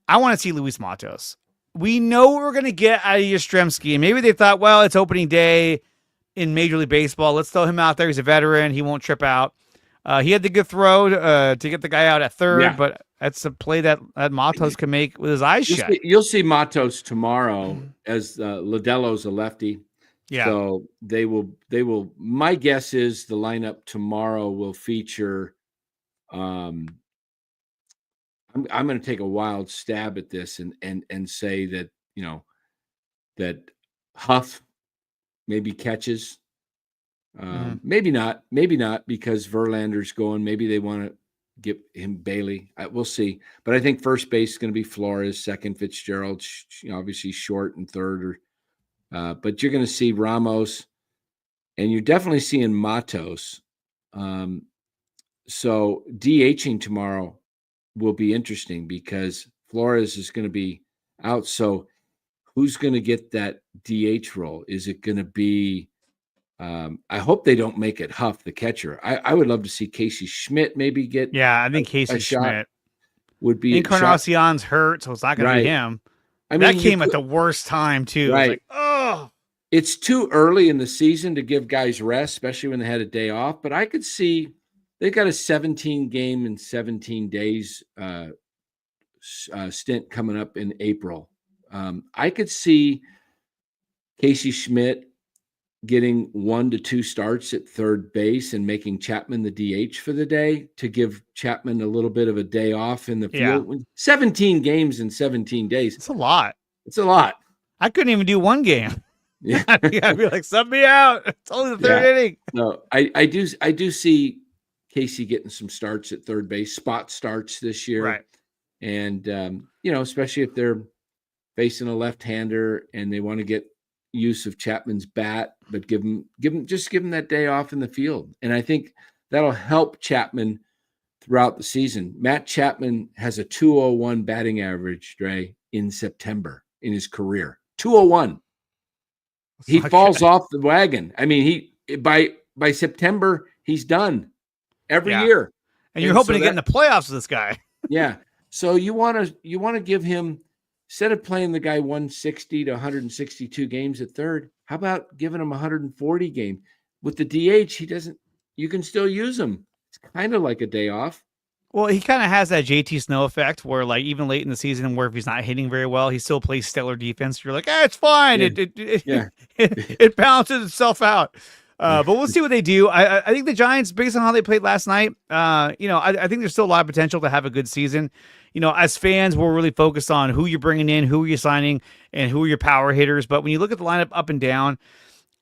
S1: I want to see Luis Matos. We know what we're going to get out of Yastrzemski. And maybe they thought, well, it's opening day in Major League Baseball. Let's throw him out there. He's a veteran. He won't trip out. He had the good throw to get the guy out at third, but that's a play that Matos can make with his eyes shut.
S6: You'll see Matos tomorrow as Lodelo's a lefty.
S1: Yeah.
S6: So they will, my guess is the lineup tomorrow will feature, I'm going to take a wild stab at this and say that, that Huff maybe catches Maybe not because Verlander's going. Maybe they want to get him Bailey. We'll see. But I think first base is going to be Flores, second Fitzgerald, obviously short, and third. But you're going to see Ramos, and you're definitely seeing Matos. So DHing tomorrow will be interesting because Flores is going to be out. So who's going to get that DH role? Is it going to be I hope they don't make it Huff, the catcher. I would love to see Casey Schmidt maybe get
S1: I think Casey Schmidt
S6: would be
S1: Encarnacion's hurt, so it's not going to be him. I mean, that came at the worst time too.
S6: Right.
S1: Like, oh,
S6: it's too early in the season to give guys rest, especially when they had a day off. But I could see they've got a 17 game and 17 days stint coming up in April. I could see Casey Schmidt getting 1 to 2 starts at third base and making Chapman the DH for the day to give Chapman a little bit of a day off in the field. 17 games in 17 days.
S1: It's a lot.
S6: It's a lot.
S1: I couldn't even do one game.
S6: Yeah.
S1: I'd be like, sub me out. It's only the third inning.
S6: No, I do see Casey getting some starts at third base, spot starts this year.
S1: Right.
S6: And, especially if they're facing a left-hander and they want to get use of Chapman's bat, but give him that day off in the field. And I think that'll help Chapman throughout the season. Matt Chapman has a 201 batting average, Dre, in September in his career. 201. He falls off the wagon. I mean, by September, he's done every year.
S1: And you're hoping to get in the playoffs with this guy.
S6: Yeah. So you want to give him, instead of playing the guy 160 to 162 games at third, how about giving him 140 game? With the DH, you can still use him. It's kind of like a day off.
S1: Well, he kind of has that JT Snow effect where, like, even late in the season where if he's not hitting very well, he still plays stellar defense. You're like, it's fine.
S6: Yeah.
S1: It balances itself out. But we'll see what they do. I think the Giants, based on how they played last night, I think there's still a lot of potential to have a good season. As fans, we're really focused on who you're bringing in, who you're signing, and who are your power hitters. But when you look at the lineup up and down,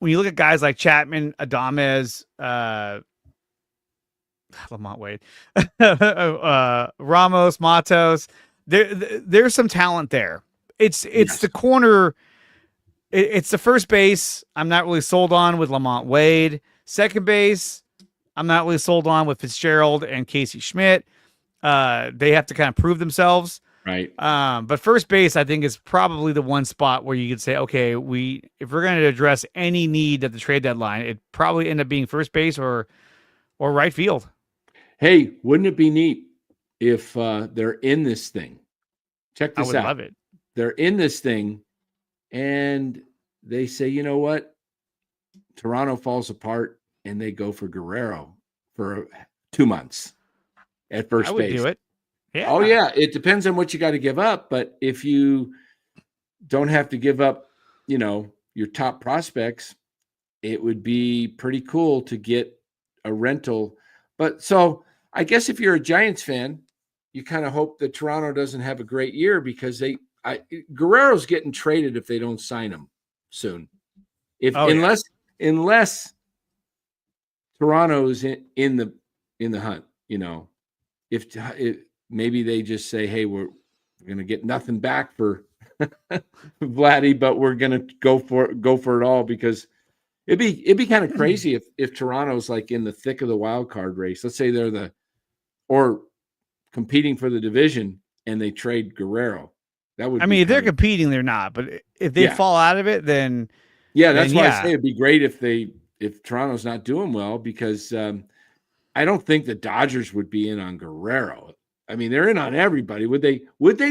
S1: when you look at guys like Chapman, Adames, Lamont Wade, Ramos, Matos, there's some talent there. It's the corner. It's the first base I'm not really sold on with Lamont Wade. Second base, I'm not really sold on with Fitzgerald and Casey Schmidt. They have to kind of prove themselves.
S6: Right.
S1: But first base, I think, is probably the one spot where you could say, okay, if we're going to address any need at the trade deadline, it'd probably end up being first base or right field.
S6: Hey, wouldn't it be neat if they're in this thing? Check this out.
S1: I would love it.
S6: They're in this thing, and they say, you know what? Toronto falls apart, and they go for Guerrero for 2 months at first base.
S1: I would do it. Yeah.
S6: Oh, yeah. It depends on what you got to give up. But if you don't have to give up, your top prospects, it would be pretty cool to get a rental. But so I guess if you're a Giants fan, you kind of hope that Toronto doesn't have a great year because Guerrero's getting traded if they don't sign him soon. Unless Toronto's in the hunt, if maybe they just say, hey, we're going to get nothing back for Vladdy, but we're going to go for it all, because it'd be kind of crazy if Toronto's like in the thick of the wild card race. Let's say they're or competing for the division and they trade Guerrero. That would.
S1: If they're competing, they're not. But if they fall out of it, then
S6: that's why I say it'd be great if Toronto's not doing well, because I don't think the Dodgers would be in on Guerrero. I mean, they're in on everybody. Would they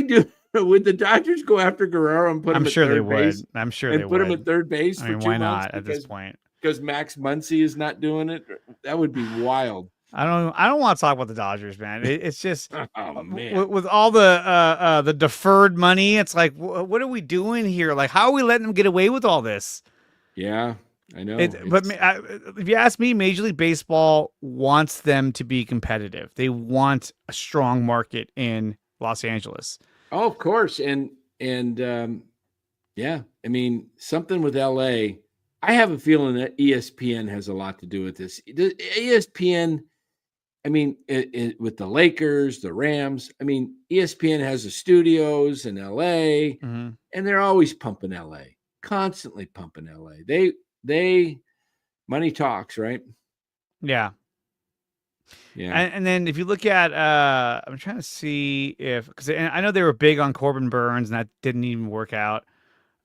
S6: do? Would the Dodgers go after Guerrero and put him at third base?
S1: I'm sure they would.
S6: And put him at third base for 2 months?
S1: Why not at this point?
S6: Because Max Muncy is not doing it? That would be wild.
S1: I don't want to talk about the Dodgers, man. It's just
S6: man.
S1: With all the deferred money, it's like, what are we doing here? Like, how are we letting them get away with all this?
S6: Yeah, I know.
S1: But if you ask me, Major League Baseball wants them to be competitive. They want a strong market in Los Angeles.
S6: Oh, of course. And something with LA, I have a feeling that ESPN has a lot to do with this. The ESPN, I mean, with the Lakers, the Rams, I mean, ESPN has the studios in LA,
S1: Mm-hmm.
S6: and they're always pumping LA, constantly pumping LA. They money talks, right?
S1: Yeah.
S6: Yeah.
S1: And then if you look at, I'm trying to see because I know they were big on Corbin Burns, and that didn't even work out.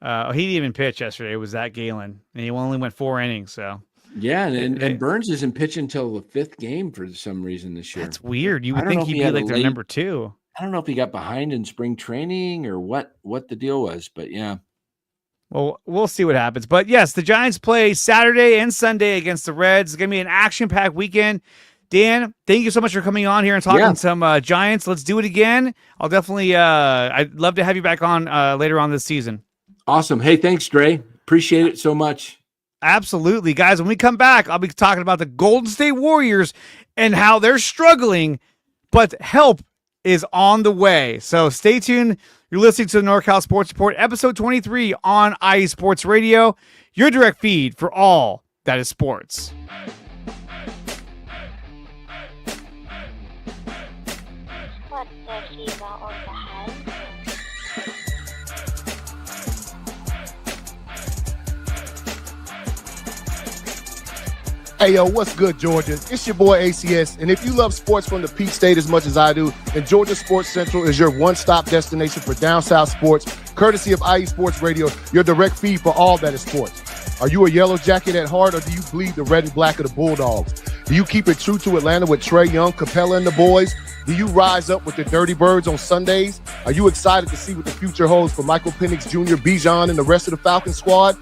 S1: He didn't even pitch yesterday. It was Zach Galen, and he only went 4 innings. So
S6: yeah, and Burns isn't pitching until the 5th game for some reason this year.
S1: that's weird. You
S6: I
S1: would
S6: don't know
S1: think
S6: if
S1: he'd
S6: he
S1: be
S6: had a
S1: like their
S6: late-
S1: number 2.
S6: I don't know if he got behind in spring training or what the deal was, but yeah.
S1: Well, we'll see what happens. But yes, the Giants play Saturday and Sunday against the Reds. It's going to be an action-packed weekend. Dan, thank you so much for coming on here and talking some Giants. Let's do it again. I'll definitely, I'd love to have you back on later on this season.
S6: Awesome. Hey, thanks, Dre. Appreciate it so much.
S1: Absolutely. Guys, when we come back, I'll be talking about the Golden State Warriors and how they're struggling, but help is on the way. So stay tuned. You're listening to the NorCal Sports Report, episode 23 on IE Sports Radio, your direct feed for all that is sports.
S7: What the fever on the head?
S8: Hey, yo, what's good, Georgia? It's your boy ACS, and if you love sports from the Peach State as much as I do, then Georgia Sports Central is your one-stop destination for down south sports, courtesy of IE Sports Radio, your direct feed for all that is sports. Are you a yellow jacket at heart, or do you bleed the red and black of the Bulldogs? Do you keep it true to Atlanta with Trae Young, Capella, and the boys? Do you rise up with the Dirty Birds on Sundays? Are you excited to see what the future holds for Michael Penix Jr., Bijan, and the rest of the Falcon squad?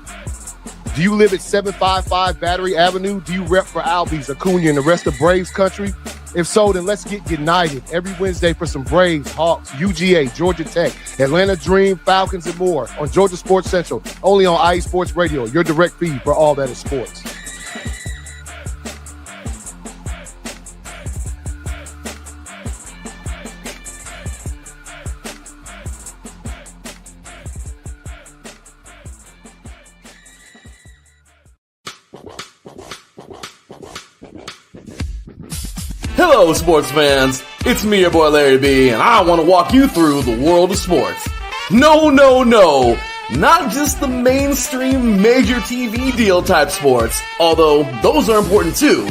S8: Do you live at 755 Battery Avenue? Do you rep for Albies, Acuna, and the rest of Braves country? If so, then let's get united every Wednesday for some Braves, Hawks, UGA, Georgia Tech, Atlanta Dream, Falcons, and more on Georgia Sports Central, only on IE Sports Radio, your direct feed for all that is sports.
S9: Hello, sports fans. It's me, your boy Larry B, and I want to walk you through the world of sports. No, not just the mainstream major TV deal type sports, although those are important too.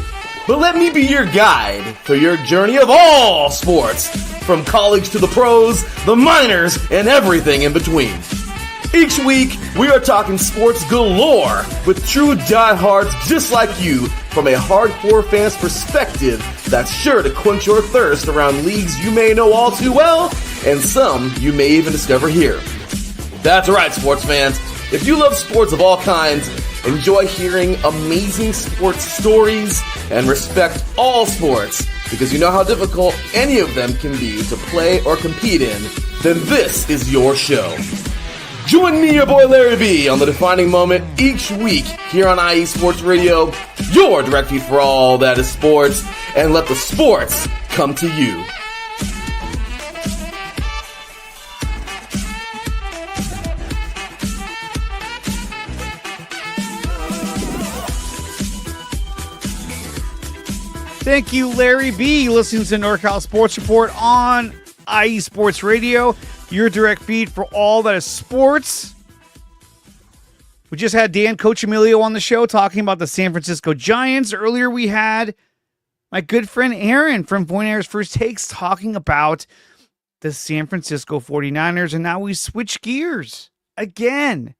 S9: But let me be your guide through your journey of all sports, from college to the pros, the minors, and everything in between. Each week, we are talking sports galore with true diehards just like you from a hardcore fan's perspective that's sure to quench your thirst around leagues you may know all too well and some you may even discover here. That's right, sports fans. If you love sports of all kinds, enjoy hearing amazing sports stories, and respect all sports because you know how difficult any of them can be to play or compete in, then this is your show. Join me, your boy Larry B, on the defining moment each week here on IE Sports Radio, your direct feed for all that is sports, and let the sports come to you.
S1: Thank you, Larry B. Listening to NorCal Sports Report on IE Sports Radio, your direct feed for all that is sports. We just had Dan Coach Emilio on the show talking about the San Francisco Giants. Earlier, we had my good friend Aaron from Voyniers First Takes talking about the San Francisco 49ers, and now we switch gears again.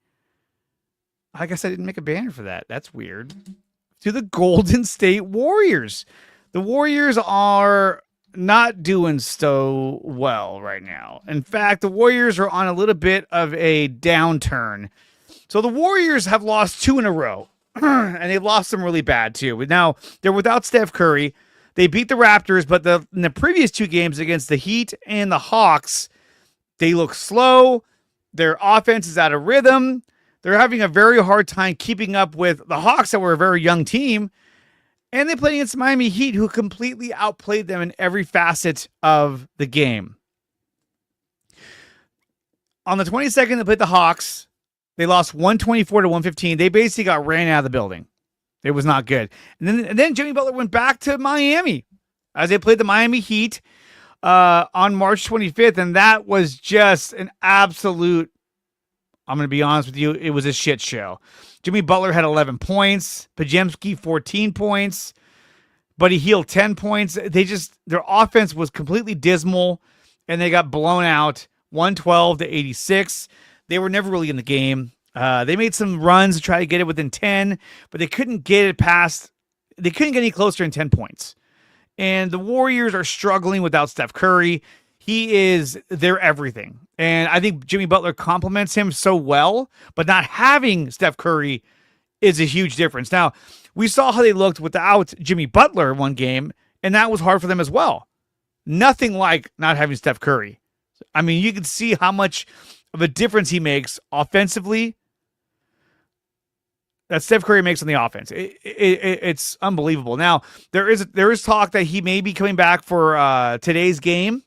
S1: I guess I didn't make a banner for that. That's weird. To the Golden State Warriors. The Warriors are not doing so well right now. In fact, the Warriors are on a little bit of a downturn. So the Warriors have lost 2 in a row, and they lost them really bad too. Now, they're without Steph Curry. They beat the Raptors, but in the previous 2 games against the Heat and the Hawks, they look slow. Their offense is out of rhythm. They're having a very hard time keeping up with the Hawks, that were a very young team. And they played against Miami Heat, who completely outplayed them in every facet of the game. On the 22nd, they played the Hawks. They lost 124 to 115. They basically got ran out of the building. It was not good. And then Jimmy Butler went back to Miami as they played the Miami Heat on March 25th. And that was just an absolute, I'm going to be honest with you, it was a shit show. Jimmy Butler had 11 points. Podziemski, 14 points. Buddy Hield, 10 points. Their offense was completely dismal, and they got blown out 112 to 86. They were never really in the game. They made some runs to try to get it within 10, but they couldn't get any closer than 10 points. And the Warriors are struggling without Steph Curry. He is their everything. And I think Jimmy Butler complements him so well, but not having Steph Curry is a huge difference. Now, we saw how they looked without Jimmy Butler one game, and that was hard for them as well. Nothing like not having Steph Curry. I mean, you can see how much of a difference he makes offensively that Steph Curry makes on the offense. It's unbelievable. Now, there is talk that he may be coming back for today's game,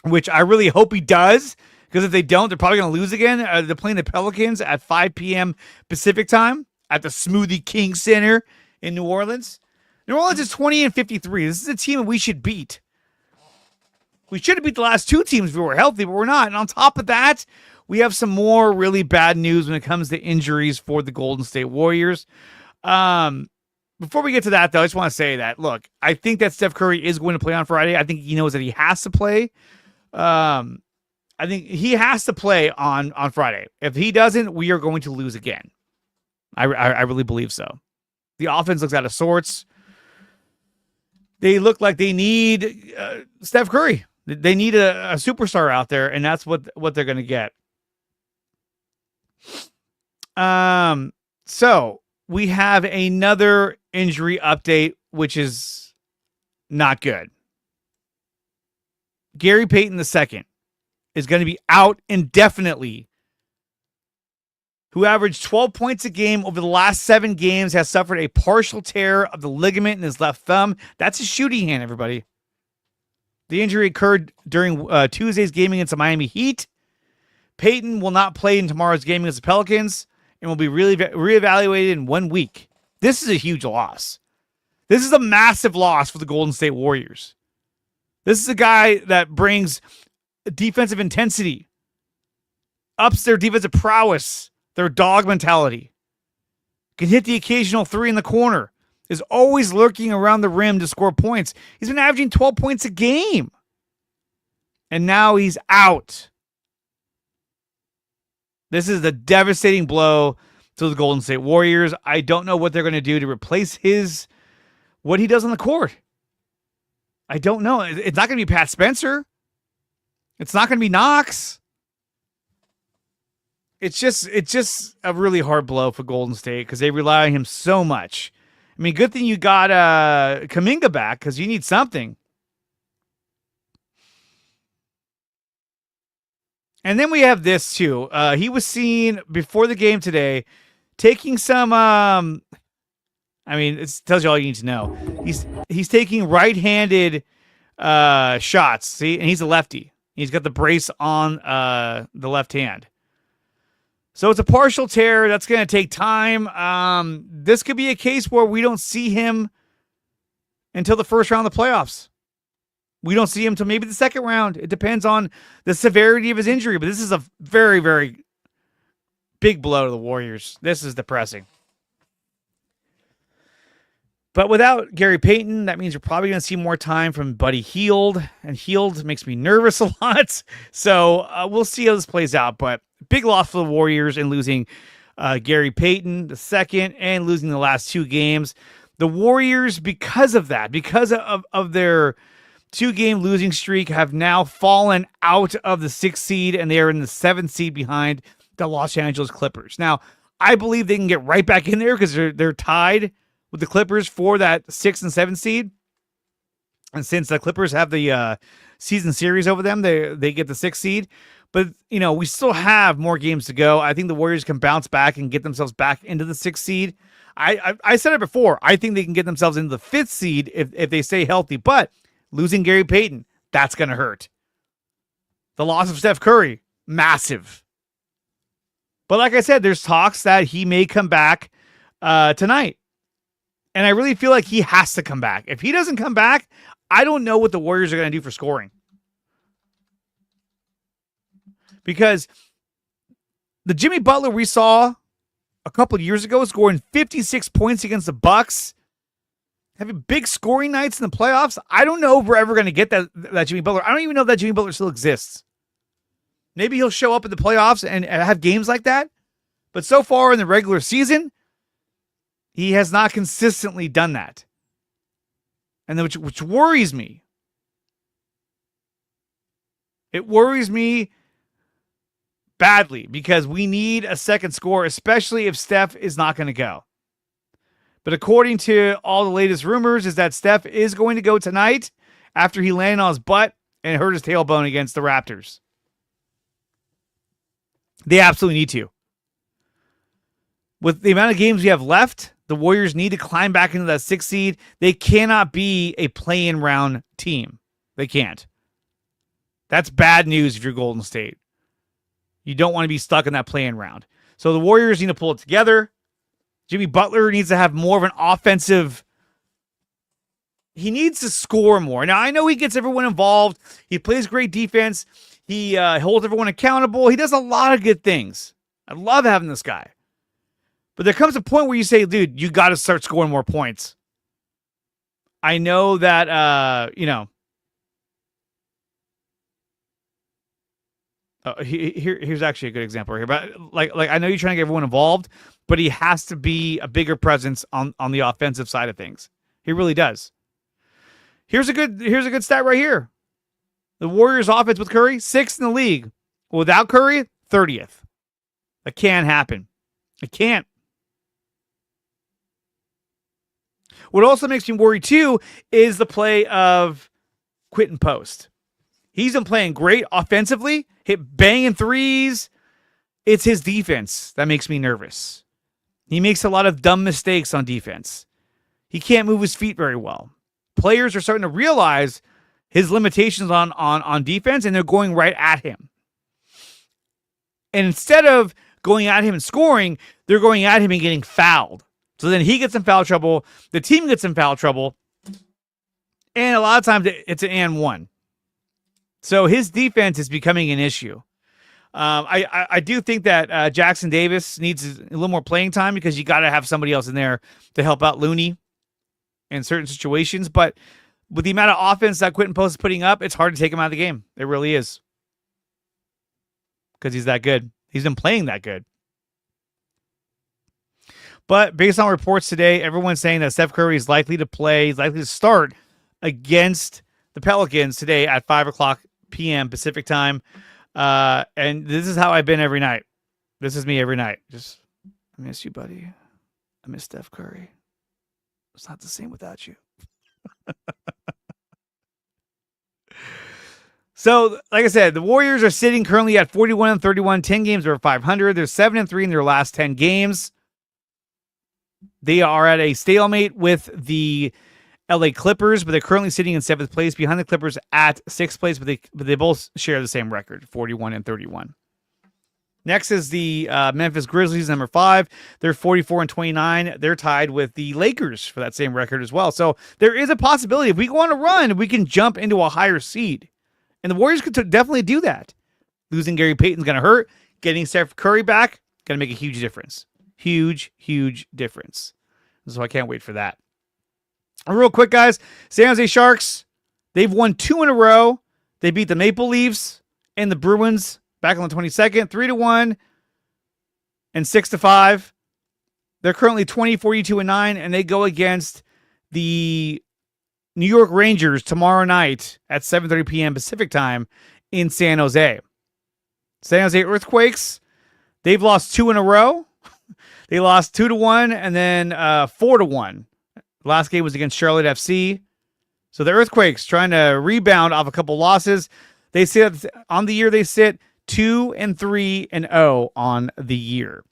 S1: which I really hope he does, because if they don't, they're probably going to lose again. They're playing the Pelicans at 5 p.m. Pacific time at the Smoothie King Center in New Orleans. New Orleans is 20-53. This is a team that we should beat. We should have beat the last two teams if we were healthy, but we're not. And on top of that, we have some more really bad news when it comes to injuries for the Golden State Warriors. Before we get to that, though, I just want to say that, look, I think that Steph Curry is going to play on Friday. I think he knows that he has to play. I think he has to play on Friday. If he doesn't, we are going to lose again. I really believe so. The offense looks out of sorts. They look like they need Steph Curry. They need a superstar out there, and that's what they're going to get. So we have another injury update, which is not good. Gary Payton II is going to be out indefinitely. Who averaged 12 points a game over the last 7 games, has suffered a partial tear of the ligament in his left thumb. That's his shooting hand, everybody. The injury occurred during Tuesday's game against the Miami Heat. Payton will not play in tomorrow's game against the Pelicans and will be reevaluated in 1 week. This is a huge loss. This is a massive loss for the Golden State Warriors. This is a guy that brings defensive intensity, ups their defensive prowess, their dog mentality, can hit the occasional three in the corner, is always lurking around the rim to score points. He's been averaging 12 points a game. And now he's out. This is a devastating blow to the Golden State Warriors. I don't know what they're going to do to replace what he does on the court. I don't know. It's not going to be Pat Spencer. It's not going to be Knox. It's just a really hard blow for Golden State because they rely on him so much. I mean, good thing you got Kuminga back because you need something. And then we have this too. He was seen before the game today taking some. It tells you all you need to know. He's taking right-handed shots. See, and he's a lefty. He's got the brace on the left hand. So it's a partial tear. That's going to take time. This could be a case where we don't see him until the first round of the playoffs. We don't see him until maybe the second round. It depends on the severity of his injury. But this is a very, very big blow to the Warriors. This is depressing. But without Gary Payton, that means you're probably going to see more time from Buddy Hield. And Hield makes me nervous a lot. So we'll see how this plays out. But big loss for the Warriors in losing Gary Payton the second and losing the last 2 games. The Warriors, because of that, because of their 2-game losing streak, have now fallen out of the 6th seed, and they are in the 7th seed behind the Los Angeles Clippers. Now, I believe they can get right back in there because they're tied with the Clippers for that 6th and 7th seed. And since the Clippers have the season series over them, they get the 6th seed. But, we still have more games to go. I think the Warriors can bounce back and get themselves back into the 6th seed. I said it before. I think they can get themselves into the 5th seed if they stay healthy. But losing Gary Payton, that's going to hurt. The loss of Steph Curry, massive. But like I said, there's talks that he may come back tonight. And I really feel like he has to come back. If he doesn't come back, I don't know what the Warriors are going to do for scoring. Because the Jimmy Butler we saw a couple of years ago scoring 56 points against the Bucks, having big scoring nights in the playoffs. I don't know if we're ever going to get that Jimmy Butler. I don't even know if that Jimmy Butler still exists. Maybe he'll show up in the playoffs and have games like that. But so far in the regular season, he has not consistently done that. And which worries me. It worries me badly because we need a second scorer, especially if Steph is not going to go. But according to all the latest rumors is that Steph is going to go tonight after he landed on his butt and hurt his tailbone against the Raptors. They absolutely need to. With the amount of games we have left, the Warriors need to climb back into that 6th seed. They cannot be a play-in round team. They can't. That's bad news if you're Golden State. You don't want to be stuck in that play-in round. So the Warriors need to pull it together. Jimmy Butler needs to have more of an offensive. He needs to score more. Now, I know he gets everyone involved. He plays great defense. He holds everyone accountable. He does a lot of good things. I love having this guy. But there comes a point where you say, dude, you got to start scoring more points. I know that, here's actually a good example right here. But like I know you're trying to get everyone involved, but he has to be a bigger presence on the offensive side of things. He really does. Here's a good stat right here. The Warriors offense with Curry, 6th in the league. Without Curry, 30th. That can't happen. It can't. What also makes me worry, too, is the play of Quentin Post. He's been playing great offensively, hit banging threes. It's his defense that makes me nervous. He makes a lot of dumb mistakes on defense. He can't move his feet very well. Players are starting to realize his limitations on defense, and they're going right at him. And instead of going at him and scoring, they're going at him and getting fouled. So then he gets in foul trouble. The team gets in foul trouble. And a lot of times it's an and one. So his defense is becoming an issue. I do think that Jackson Davis needs a little more playing time because you got to have somebody else in there to help out Looney in certain situations. But with the amount of offense that Quentin Post is putting up, it's hard to take him out of the game. It really is. Because he's that good. He's been playing that good. But based on reports today, everyone's saying that Steph Curry is likely to play, he's likely to start against the Pelicans today at 5 o'clock p.m. Pacific time. And this is how I've been every night. This is me every night. Just, I miss you, buddy. I miss Steph Curry. It's not the same without you. So, like I said, the Warriors are sitting currently at 41-31, 10 games over 500. They're 7-3 in their last 10 games. They are at a stalemate with the LA Clippers, but they're currently sitting in 7th place behind the Clippers at 6th place, but they both share the same record, 41-31. Next is the Memphis Grizzlies, number 5. They're 44-29. They're tied with the Lakers for that same record as well. So there is a possibility if we go on a run, we can jump into a higher seed. And the Warriors could definitely do that. Losing Gary Payton's going to hurt. Getting Steph Curry back going to make a huge difference. Huge, huge difference. So I can't wait for that. And real quick, guys, San Jose Sharks, they've won 2 in a row. They beat the Maple Leafs and the Bruins back on the 22nd, 3-1 and 6-5. They're currently 20-42-9, and they go against the New York Rangers tomorrow night at 7:30 p.m. Pacific time in San Jose. San Jose Earthquakes, they've lost 2 in a row. They lost 2-1 and then 4-1. Last game was against Charlotte FC. So the Earthquakes trying to rebound off a couple losses. They sit on the year. They sit 2-3-0 on the year.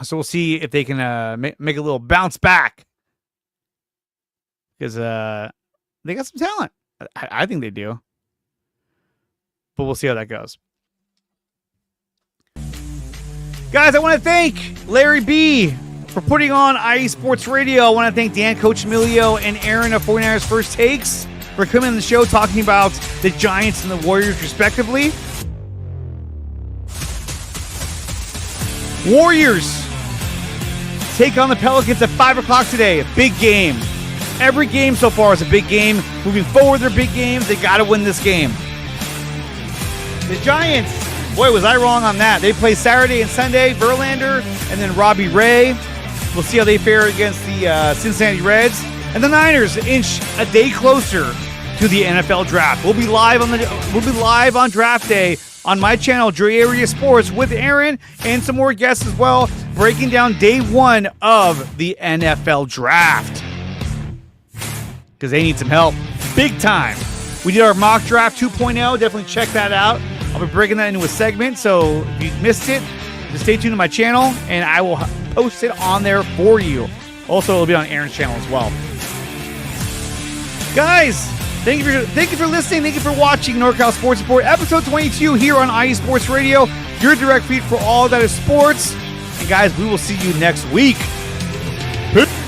S1: So we'll see if they can make a little bounce back because they got some talent. I think they do, but we'll see how that goes. Guys, I want to thank Larry B for putting on IE Sports Radio. I want to thank Dan, Coach Emilio, and Aaron of 49ers First Takes for coming on the show talking about the Giants and the Warriors, respectively. Warriors take on the Pelicans at 5 o'clock today. A big game. Every game so far is a big game. Moving forward, they're big games. They got to win this game. The Giants, boy, was I wrong on that. They play Saturday and Sunday, Verlander, and then Robbie Ray. We'll see how they fare against the Cincinnati Reds. And the Niners inch a day closer to the NFL draft. We'll be live on draft day on my channel, DreArea Sports, with Aaron and some more guests as well, breaking down day one of the NFL draft. Because they need some help. Big time. We did our mock draft 2.0. Definitely check that out. I'll be breaking that into a segment, so if you missed it, just stay tuned to my channel, and I will post it on there for you. Also, it'll be on Aaron's channel as well. Guys, thank you for listening. Thank you for watching NorCal Sports Report, episode 22 here on IE Sports Radio, your direct feed for all that is sports. And guys, we will see you next week. Peace.